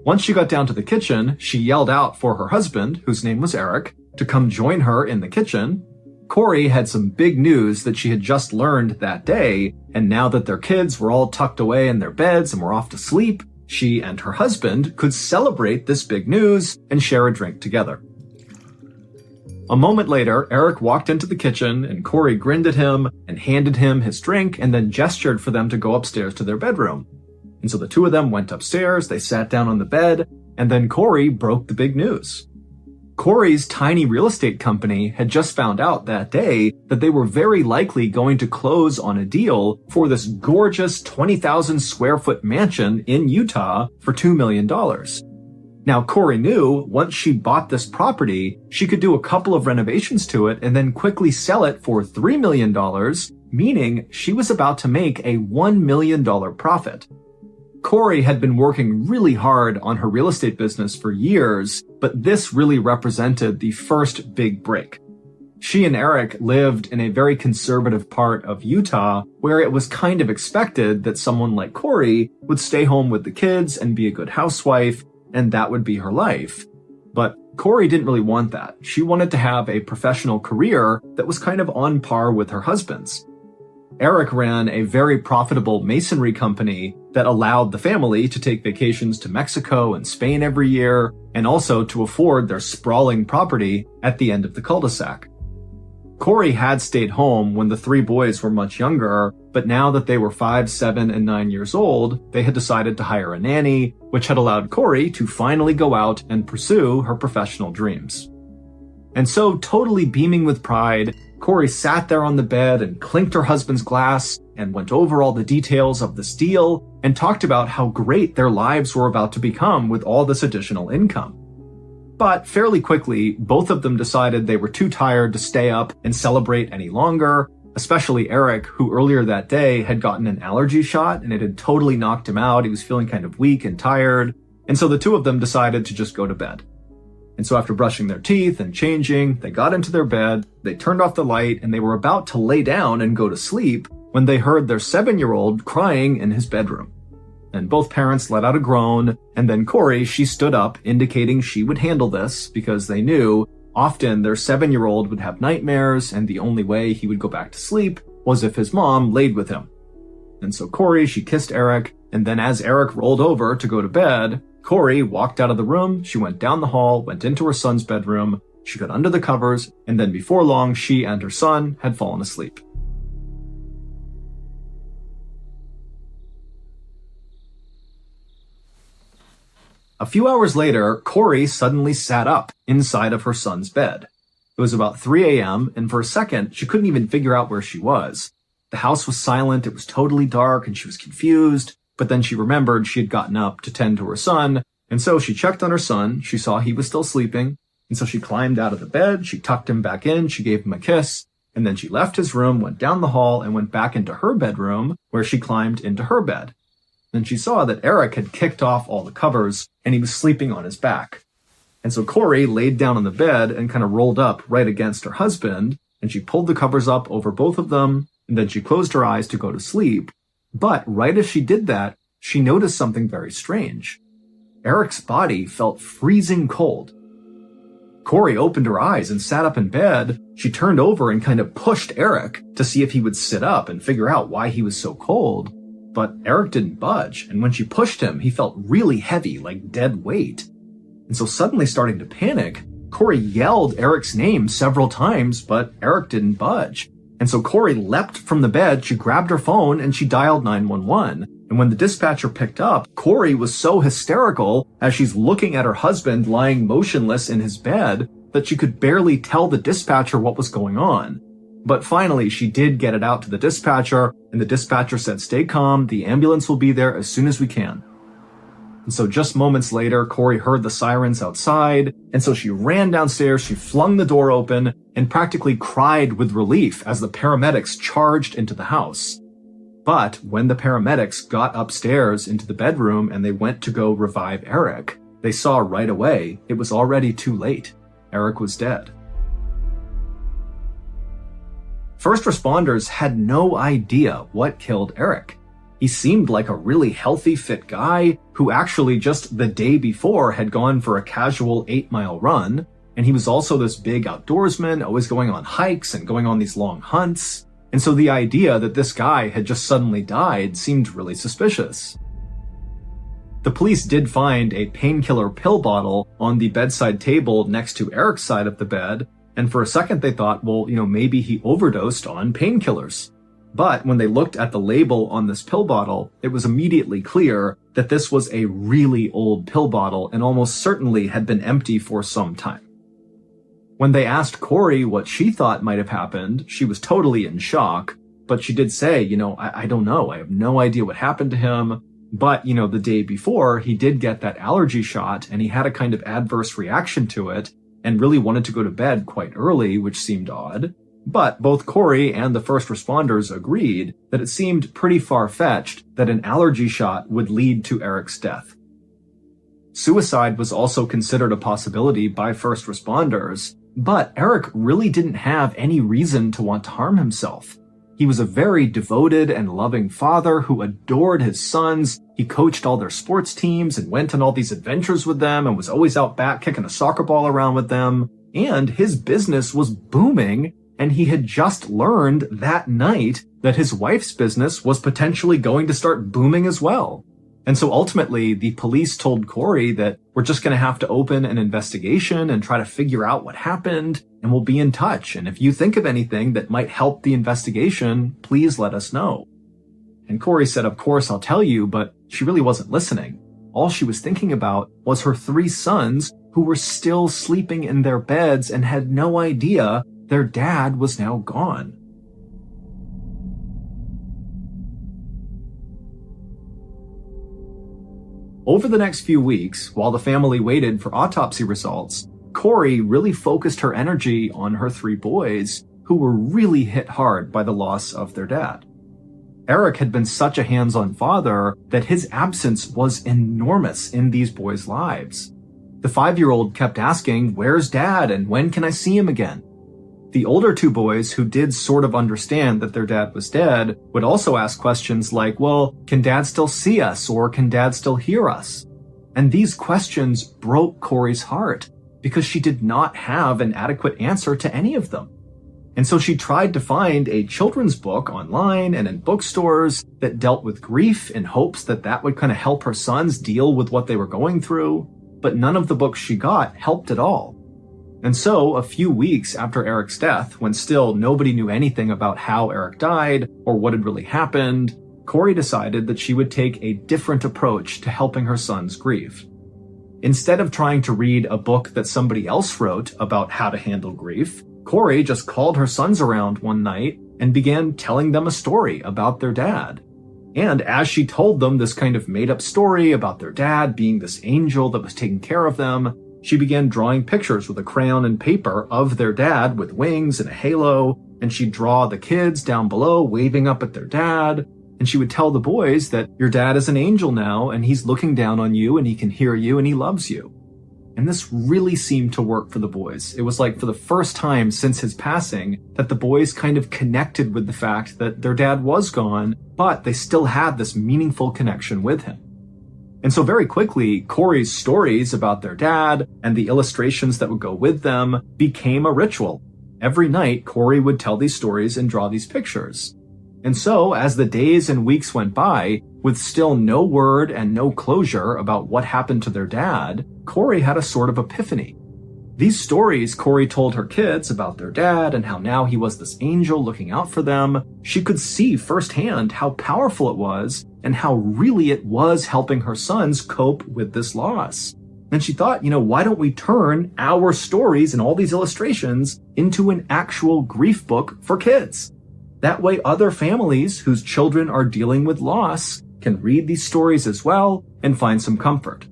Once she got down to the kitchen, she yelled out for her husband, whose name was Eric, to come join her in the kitchen. Corey had some big news that she had just learned that day, and now that their kids were all tucked away in their beds and were off to sleep, she and her husband could celebrate this big news and share a drink together. A moment later, Eric walked into the kitchen and Corey grinned at him and handed him his drink and then gestured for them to go upstairs to their bedroom. And so the two of them went upstairs, they sat down on the bed, and then Corey broke the big news. Corey's tiny real estate company had just found out that day that they were very likely going to close on a deal for this gorgeous 20,000 square foot mansion in Utah for $2 million. Now, Corey knew once she bought this property, she could do a couple of renovations to it and then quickly sell it for $3 million, meaning she was about to make a $1 million profit. Corey had been working really hard on her real estate business for years, but this really represented the first big break. She and Eric lived in a very conservative part of Utah where it was kind of expected that someone like Corey would stay home with the kids and be a good housewife, and that would be her life. But Corey didn't really want that. She wanted to have a professional career that was kind of on par with her husband's. Eric ran a very profitable masonry company that allowed the family to take vacations to Mexico and Spain every year, and also to afford their sprawling property at the end of the cul-de-sac. Corey had stayed home when the 3 boys were much younger, but now that they were 5, 7, and 9 years old, they had decided to hire a nanny, which had allowed Corey to finally go out and pursue her professional dreams. And so, totally beaming with pride, Corey sat there on the bed and clinked her husband's glass and went over all the details of this deal and talked about how great their lives were about to become with all this additional income. But fairly quickly, both of them decided they were too tired to stay up and celebrate any longer, especially Eric, who earlier that day had gotten an allergy shot and it had totally knocked him out. He was feeling kind of weak and tired. And so the two of them decided to just go to bed. And so after brushing their teeth and changing, they got into their bed, they turned off the light, and they were about to lay down and go to sleep when they heard their 7-year-old crying in his bedroom. And both parents let out a groan, and then Corey, she stood up, indicating she would handle this because they knew often their 7-year-old would have nightmares, and the only way he would go back to sleep was if his mom laid with him. And so Corey, she kissed Eric, and then as Eric rolled over to go to bed, Corey walked out of the room, she went down the hall, went into her son's bedroom, she got under the covers, and then before long, she and her son had fallen asleep. A few hours later, Corey suddenly sat up inside of her son's bed. It was about 3 a.m., and for a second, she couldn't even figure out where she was. The house was silent, it was totally dark, and she was confused. But then she remembered she had gotten up to tend to her son, and so she checked on her son, she saw he was still sleeping, and so she climbed out of the bed, she tucked him back in, she gave him a kiss, and then she left his room, went down the hall, and went back into her bedroom, where she climbed into her bed. and she saw that Eric had kicked off all the covers and he was sleeping on his back. And so Corey laid down on the bed and kind of rolled up right against her husband, and she pulled the covers up over both of them, and then she closed her eyes to go to sleep. But right as she did that, she noticed something very strange. Eric's body felt freezing cold. Corey opened her eyes and sat up in bed. She turned over and kind of pushed Eric to see if he would sit up and figure out why he was so cold. But Eric didn't budge, and when she pushed him, he felt really heavy, like dead weight. And so suddenly starting to panic, Corey yelled Eric's name several times, but Eric didn't budge. And so Corey leapt from the bed, she grabbed her phone, and she dialed 911. And when the dispatcher picked up, Corey was so hysterical as she's looking at her husband lying motionless in his bed that she could barely tell the dispatcher what was going on. But finally, she did get it out to the dispatcher, and the dispatcher said, "Stay calm, the ambulance will be there as soon as we can." And so just moments later, Corey heard the sirens outside, and so she ran downstairs, she flung the door open, and practically cried with relief as the paramedics charged into the house. But when the paramedics got upstairs into the bedroom and they went to go revive Eric, they saw right away it was already too late. Eric was dead. First responders had no idea what killed Eric. He seemed like a really healthy, fit guy who actually just the day before had gone for a casual 8-mile run, and he was also this big outdoorsman, always going on hikes and going on these long hunts. And so the idea that this guy had just suddenly died seemed really suspicious. The police did find a painkiller pill bottle on the bedside table next to Eric's side of the bed, and for a second they thought, well, maybe he overdosed on painkillers. But when they looked at the label on this pill bottle, it was immediately clear that this was a really old pill bottle and almost certainly had been empty for some time. When they asked Corey what she thought might have happened, she was totally in shock, but she did say, I don't know. I have no idea what happened to him. But, the day before, he did get that allergy shot and he had a kind of adverse reaction to it and really wanted to go to bed quite early, which seemed odd. But both Corey and the first responders agreed that it seemed pretty far-fetched that an allergy shot would lead to Eric's death. Suicide was also considered a possibility by first responders, but Eric really didn't have any reason to want to harm himself. He was a very devoted and loving father who adored his sons. He coached all their sports teams and went on all these adventures with them and was always out back kicking a soccer ball around with them. And his business was booming, and he had just learned that night that his wife's business was potentially going to start booming as well. And so ultimately, the police told Corey that we're just going to have to open an investigation and try to figure out what happened, and we'll be in touch. And if you think of anything that might help the investigation, please let us know. And Corey said, of course, I'll tell you, but she really wasn't listening. All she was thinking about was her 3 sons who were still sleeping in their beds and had no idea their dad was now gone. Over the next few weeks, while the family waited for autopsy results, Corey really focused her energy on her 3 boys, who were really hit hard by the loss of their dad. Eric had been such a hands-on father that his absence was enormous in these boys' lives. The 5-year-old kept asking, "Where's Dad and when can I see him again?" The older 2 boys, who did sort of understand that their dad was dead, would also ask questions like, well, can Dad still see us, or can Dad still hear us? And these questions broke Corey's heart, because she did not have an adequate answer to any of them. And so she tried to find a children's book online and in bookstores that dealt with grief in hopes that that would kind of help her sons deal with what they were going through, but none of the books she got helped at all. And so, a few weeks after Eric's death, when still nobody knew anything about how Eric died or what had really happened, Corey decided that she would take a different approach to helping her sons grieve. Instead of trying to read a book that somebody else wrote about how to handle grief, Corey just called her sons around one night and began telling them a story about their dad. And as she told them this kind of made-up story about their dad being this angel that was taking care of them, she began drawing pictures with a crayon and paper of their dad with wings and a halo, and she'd draw the kids down below waving up at their dad. And she would tell the boys that your dad is an angel now, and he's looking down on you, and he can hear you, and he loves you. And this really seemed to work for the boys. It was like for the first time since his passing that the boys kind of connected with the fact that their dad was gone, but they still had this meaningful connection with him. And so very quickly, Corey's stories about their dad and the illustrations that would go with them became a ritual. Every night, Corey would tell these stories and draw these pictures. And so, as the days and weeks went by, with still no word and no closure about what happened to their dad, Corey had a sort of epiphany. These stories Corey told her kids about their dad and how now he was this angel looking out for them, she could see firsthand how powerful it was and how really it was helping her sons cope with this loss. And she thought, why don't we turn our stories and all these illustrations into an actual grief book for kids? That way other families whose children are dealing with loss can read these stories as well and find some comfort.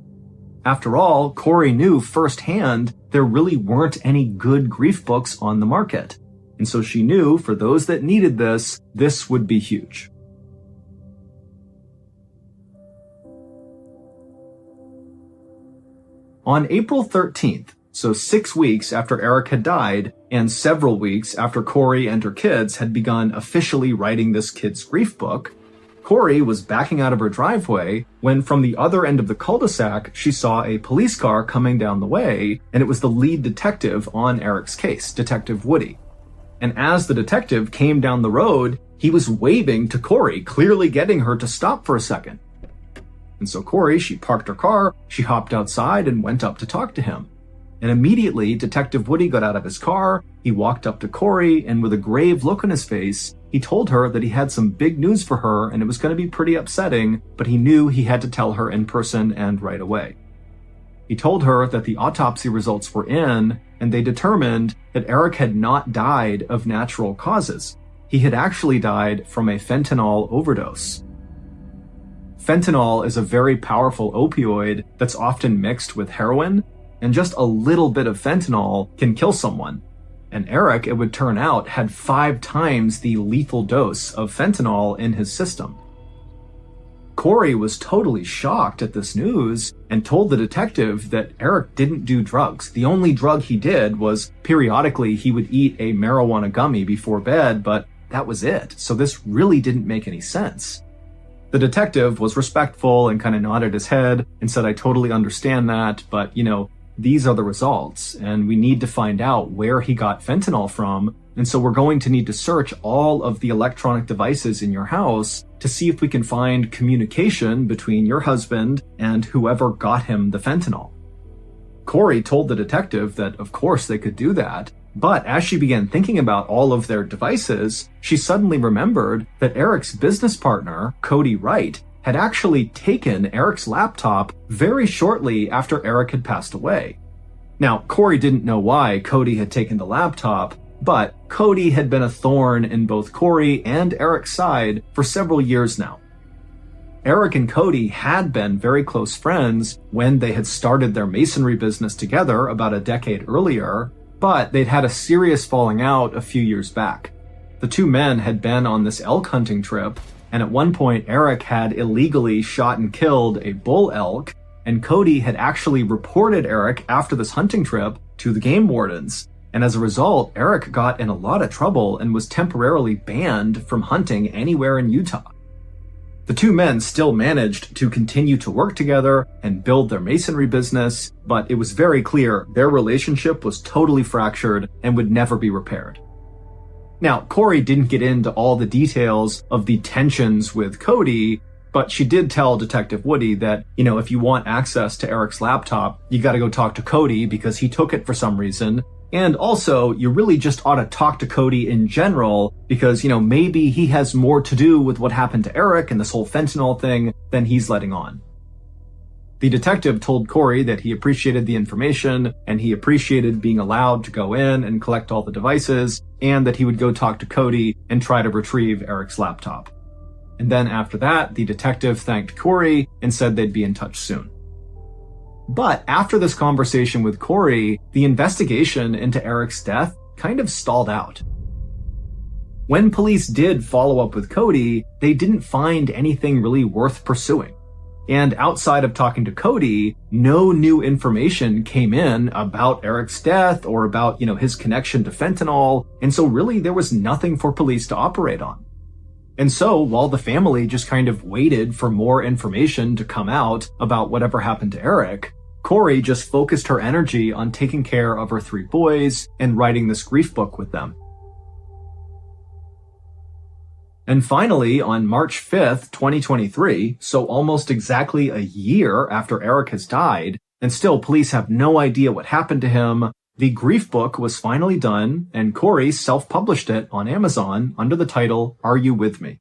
After all, Corey knew firsthand there really weren't any good grief books on the market. And so she knew for those that needed this, this would be huge. On April 13th, so 6 weeks after Eric had died, and several weeks after Corey and her kids had begun officially writing this kid's grief book, Corey was backing out of her driveway when from the other end of the cul-de-sac, she saw a police car coming down the way, and it was the lead detective on Eric's case, Detective Woody. And as the detective came down the road, he was waving to Corey, clearly getting her to stop for a second. And so Corey, she parked her car, she hopped outside and went up to talk to him. And immediately, Detective Woody got out of his car, he walked up to Corey, and with a grave look on his face, he told her that he had some big news for her and it was going to be pretty upsetting, but he knew he had to tell her in person and right away. He told her that the autopsy results were in, and they determined that Eric had not died of natural causes. He had actually died from a fentanyl overdose. Fentanyl is a very powerful opioid that's often mixed with heroin, and just a little bit of fentanyl can kill someone. And Eric, it would turn out, had 5 times the lethal dose of fentanyl in his system. Corey was totally shocked at this news and told the detective that Eric didn't do drugs. The only drug he did was periodically he would eat a marijuana gummy before bed, but that was it. So this really didn't make any sense. The detective was respectful and kind of nodded his head and said, I totally understand that, but these are the results, and we need to find out where he got fentanyl from, and so we're going to need to search all of the electronic devices in your house to see if we can find communication between your husband and whoever got him the fentanyl. Corey told the detective that of course they could do that, but as she began thinking about all of their devices, she suddenly remembered that Eric's business partner, Cody Wright, had actually taken Eric's laptop very shortly after Eric had passed away. Now, Corey didn't know why Cody had taken the laptop, but Cody had been a thorn in both Corey and Eric's side for several years now. Eric and Cody had been very close friends when they had started their masonry business together about a decade earlier, but they'd had a serious falling out a few years back. The two men had been on this elk hunting trip, and at one point Eric had illegally shot and killed a bull elk, and Cody had actually reported Eric after this hunting trip to the game wardens. And as a result, Eric got in a lot of trouble and was temporarily banned from hunting anywhere in Utah. The two men still managed to continue to work together and build their masonry business, but it was very clear their relationship was totally fractured and would never be repaired. Now, Corey didn't get into all the details of the tensions with Cody, but she did tell Detective Woody that, if you want access to Eric's laptop, you gotta go talk to Cody because he took it for some reason. And also, you really just ought to talk to Cody in general because, maybe he has more to do with what happened to Eric and this whole fentanyl thing than he's letting on. The detective told Corey that he appreciated the information and he appreciated being allowed to go in and collect all the devices, and that he would go talk to Cody and try to retrieve Eric's laptop. And then after that, the detective thanked Corey and said they'd be in touch soon. But after this conversation with Corey, the investigation into Eric's death kind of stalled out. when police did follow up with Cody, they didn't find anything really worth pursuing. And outside of talking to Cody, no new information came in about Eric's death or about, his connection to fentanyl. And so really there was nothing for police to operate on. And so while the family just kind of waited for more information to come out about whatever happened to Eric, Corey just focused her energy on taking care of her 3 boys and writing this grief book with them. And finally, on March 5th, 2023, so almost exactly a year after Eric has died, and still police have no idea what happened to him, the grief book was finally done, and Corey self-published it on Amazon under the title, Are You With Me?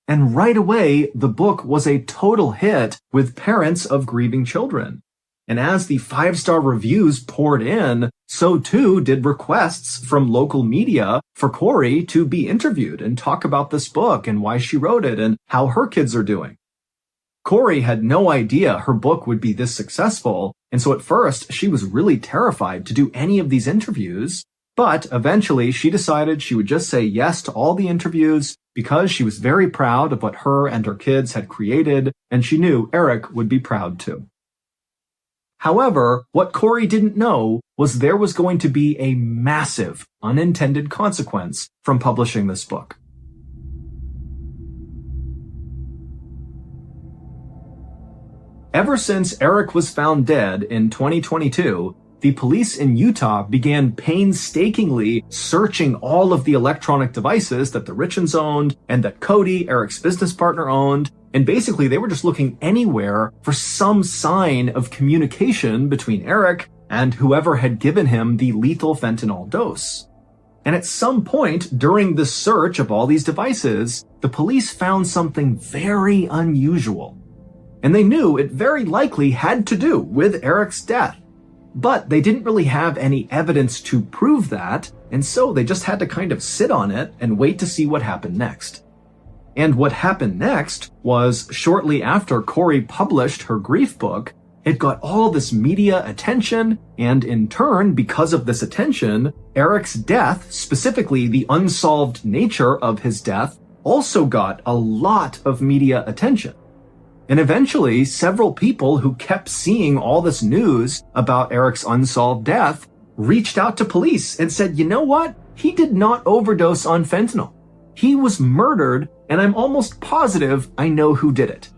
And right away, the book was a total hit with parents of grieving children. And as the 5-star reviews poured in, so too did requests from local media for Corey to be interviewed and talk about this book and why she wrote it and how her kids are doing. Corey had no idea her book would be this successful, and so at first she was really terrified to do any of these interviews, but eventually she decided she would just say yes to all the interviews because she was very proud of what her and her kids had created, and she knew Eric would be proud too. However, what Corey didn't know was there was going to be a massive unintended consequence from publishing this book. Ever since Eric was found dead in 2022, the police in Utah began painstakingly searching all of the electronic devices that the Richens owned and that Cody, Eric's business partner, owned. And basically, they were just looking anywhere for some sign of communication between Eric and whoever had given him the lethal fentanyl dose. And at some point during the search of all these devices, the police found something very unusual. And they knew it very likely had to do with Eric's death. But they didn't really have any evidence to prove that, and so they just had to kind of sit on it and wait to see what happened next. And what happened next was shortly after Corey published her grief book, it got all this media attention, and in turn, because of this attention, Eric's death, specifically the unsolved nature of his death, also got a lot of media attention. And eventually, several people who kept seeing all this news about Eric's unsolved death reached out to police and said, you know what? He did not overdose on fentanyl. He was murdered, and I'm almost positive I know who did it.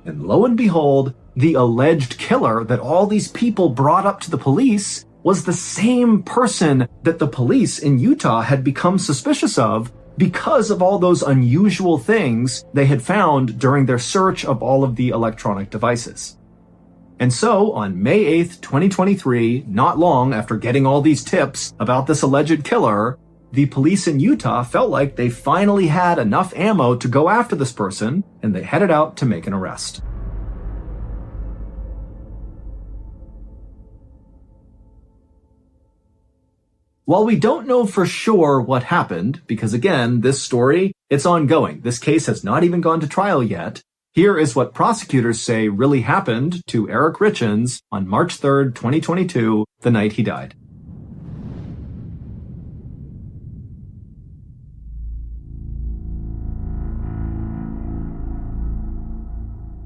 And lo and behold, the alleged killer that all these people brought up to the police was the same person that the police in Utah had become suspicious of because of all those unusual things they had found during their search of all of the electronic devices. And so, on May 8th, 2023, not long after getting all these tips about this alleged killer, the police in Utah felt like they finally had enough ammo to go after this person, and they headed out to make an arrest. While we don't know for sure what happened, because again, this story, it's ongoing. This case has not even gone to trial yet. Here is what prosecutors say really happened to Eric Richens on March 3rd, 2022, the night he died.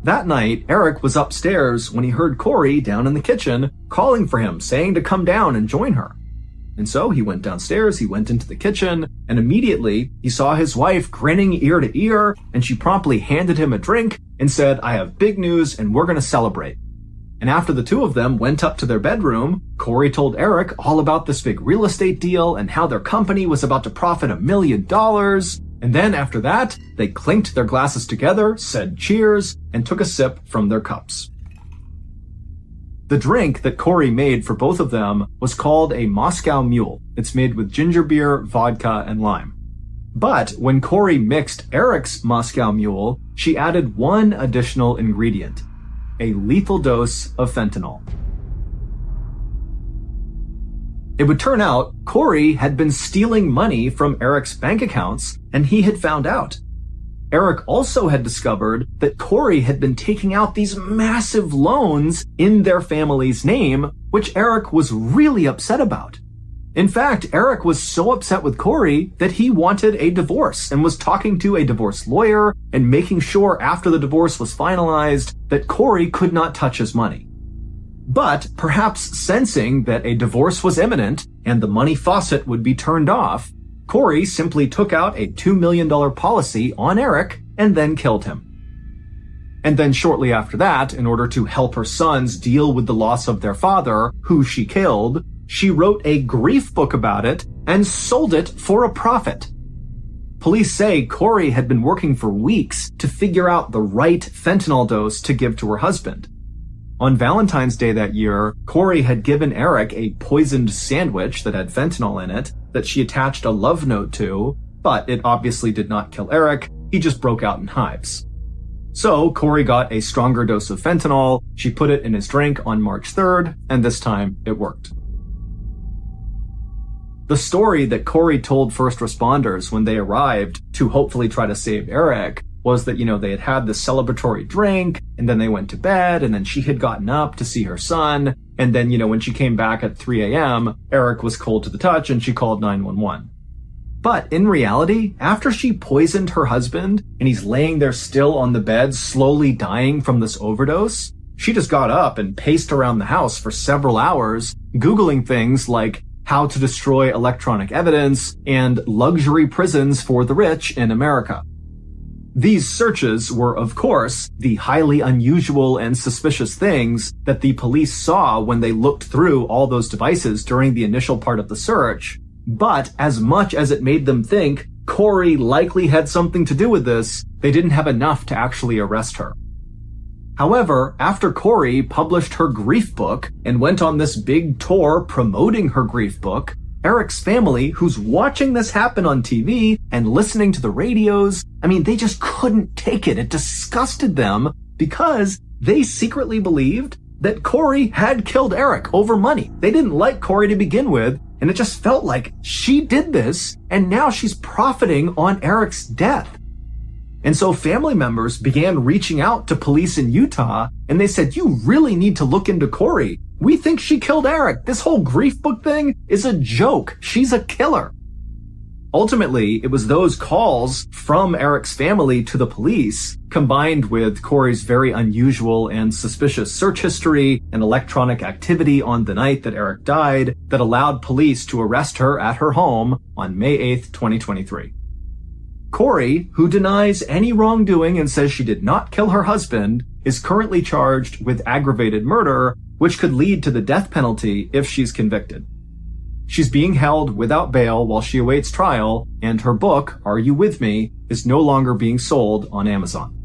That night, Eric was upstairs when he heard Corey down in the kitchen calling for him, saying to come down and join her. And so he went downstairs, he went into the kitchen, and immediately he saw his wife grinning ear to ear, and she promptly handed him a drink and said, I have big news and we're going to celebrate. And after the two of them went up to their bedroom, Corey told Eric all about this big real estate deal and how their company was about to profit $1 million. And then after that, they clinked their glasses together, said cheers, and took a sip from their cups. The drink that Corey made for both of them was called a Moscow Mule. It's made with ginger beer, vodka, and lime. But when Corey mixed Eric's Moscow Mule, she added one additional ingredient, a lethal dose of fentanyl. It would turn out Corey had been stealing money from Eric's bank accounts, and he had found out. Eric also had discovered that Corey had been taking out these massive loans in their family's name, which Eric was really upset about. In fact, Eric was so upset with Corey that he wanted a divorce and was talking to a divorce lawyer and making sure after the divorce was finalized that Corey could not touch his money. But perhaps sensing that a divorce was imminent and the money faucet would be turned off, Corey simply took out a $2 million policy on Eric and then killed him. And then shortly after that, in order to help her sons deal with the loss of their father, who she killed, she wrote a grief book about it and sold it for a profit. Police say Corey had been working for weeks to figure out the right fentanyl dose to give to her husband. On Valentine's Day that year, Corey had given Eric a poisoned sandwich that had fentanyl in it that she attached a love note to, but it obviously did not kill Eric. He just broke out in hives. So Corey got a stronger dose of fentanyl, she put it in his drink on March 3rd, and this time it worked. The story that Corey told first responders when they arrived to hopefully try to save Eric was that, they had had this celebratory drink, and then they went to bed, and then she had gotten up to see her son, and then, when she came back at 3 a.m., Eric was cold to the touch and she called 911. But in reality, after she poisoned her husband, and he's laying there still on the bed, slowly dying from this overdose, she just got up and paced around the house for several hours, Googling things like how to destroy electronic evidence and luxury prisons for the rich in America. These searches were, of course, the highly unusual and suspicious things that the police saw when they looked through all those devices during the initial part of the search. But as much as it made them think Corey likely had something to do with this, they didn't have enough to actually arrest her. However, after Corey published her grief book and went on this big tour promoting her grief book, Eric's family, who's watching this happen on TV and listening to the radios, they just couldn't take it. It disgusted them because they secretly believed that Corey had killed Eric over money. They didn't like Corey to begin with, and it just felt like she did this, and now she's profiting on Eric's death. And so family members began reaching out to police in Utah, and they said, "You really need to look into Corey. We think she killed Eric. This whole grief book thing is a joke. She's a killer." Ultimately, it was those calls from Eric's family to the police, combined with Corey's very unusual and suspicious search history and electronic activity on the night that Eric died, that allowed police to arrest her at her home on May 8th, 2023. Corey, who denies any wrongdoing and says she did not kill her husband, is currently charged with aggravated murder, which could lead to the death penalty if she's convicted. She's being held without bail while she awaits trial, and her book, Are You With Me?, is no longer being sold on Amazon.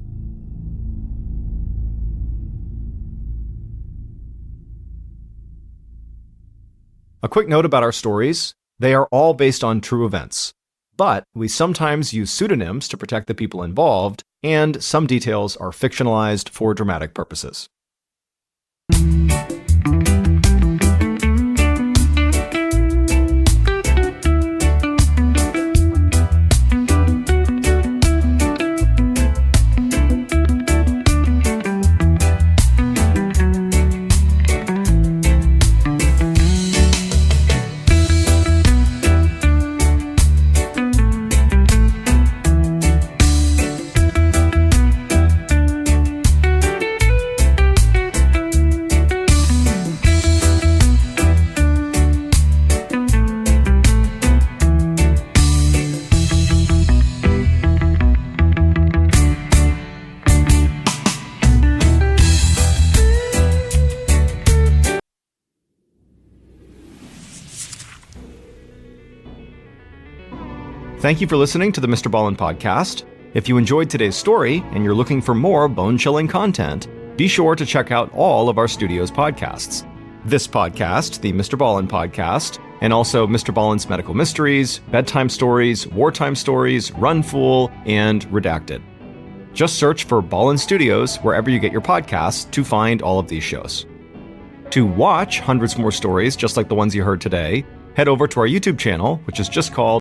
A quick note about our stories. They are all based on true events. But we sometimes use pseudonyms to protect the people involved, and some details are fictionalized for dramatic purposes. Thank you for listening to the MrBallen's podcast. If you enjoyed today's story and you're looking for more bone-chilling content, be sure to check out all of our studio's podcasts. This podcast, the MrBallen's podcast, and also MrBallen's Medical Mysteries, Bedtime Stories, Wartime Stories, Run Fool, and Redacted. Just search for Ballen Studios wherever you get your podcasts to find all of these shows. To watch hundreds more stories just like the ones you heard today, head over to our YouTube channel, which is just called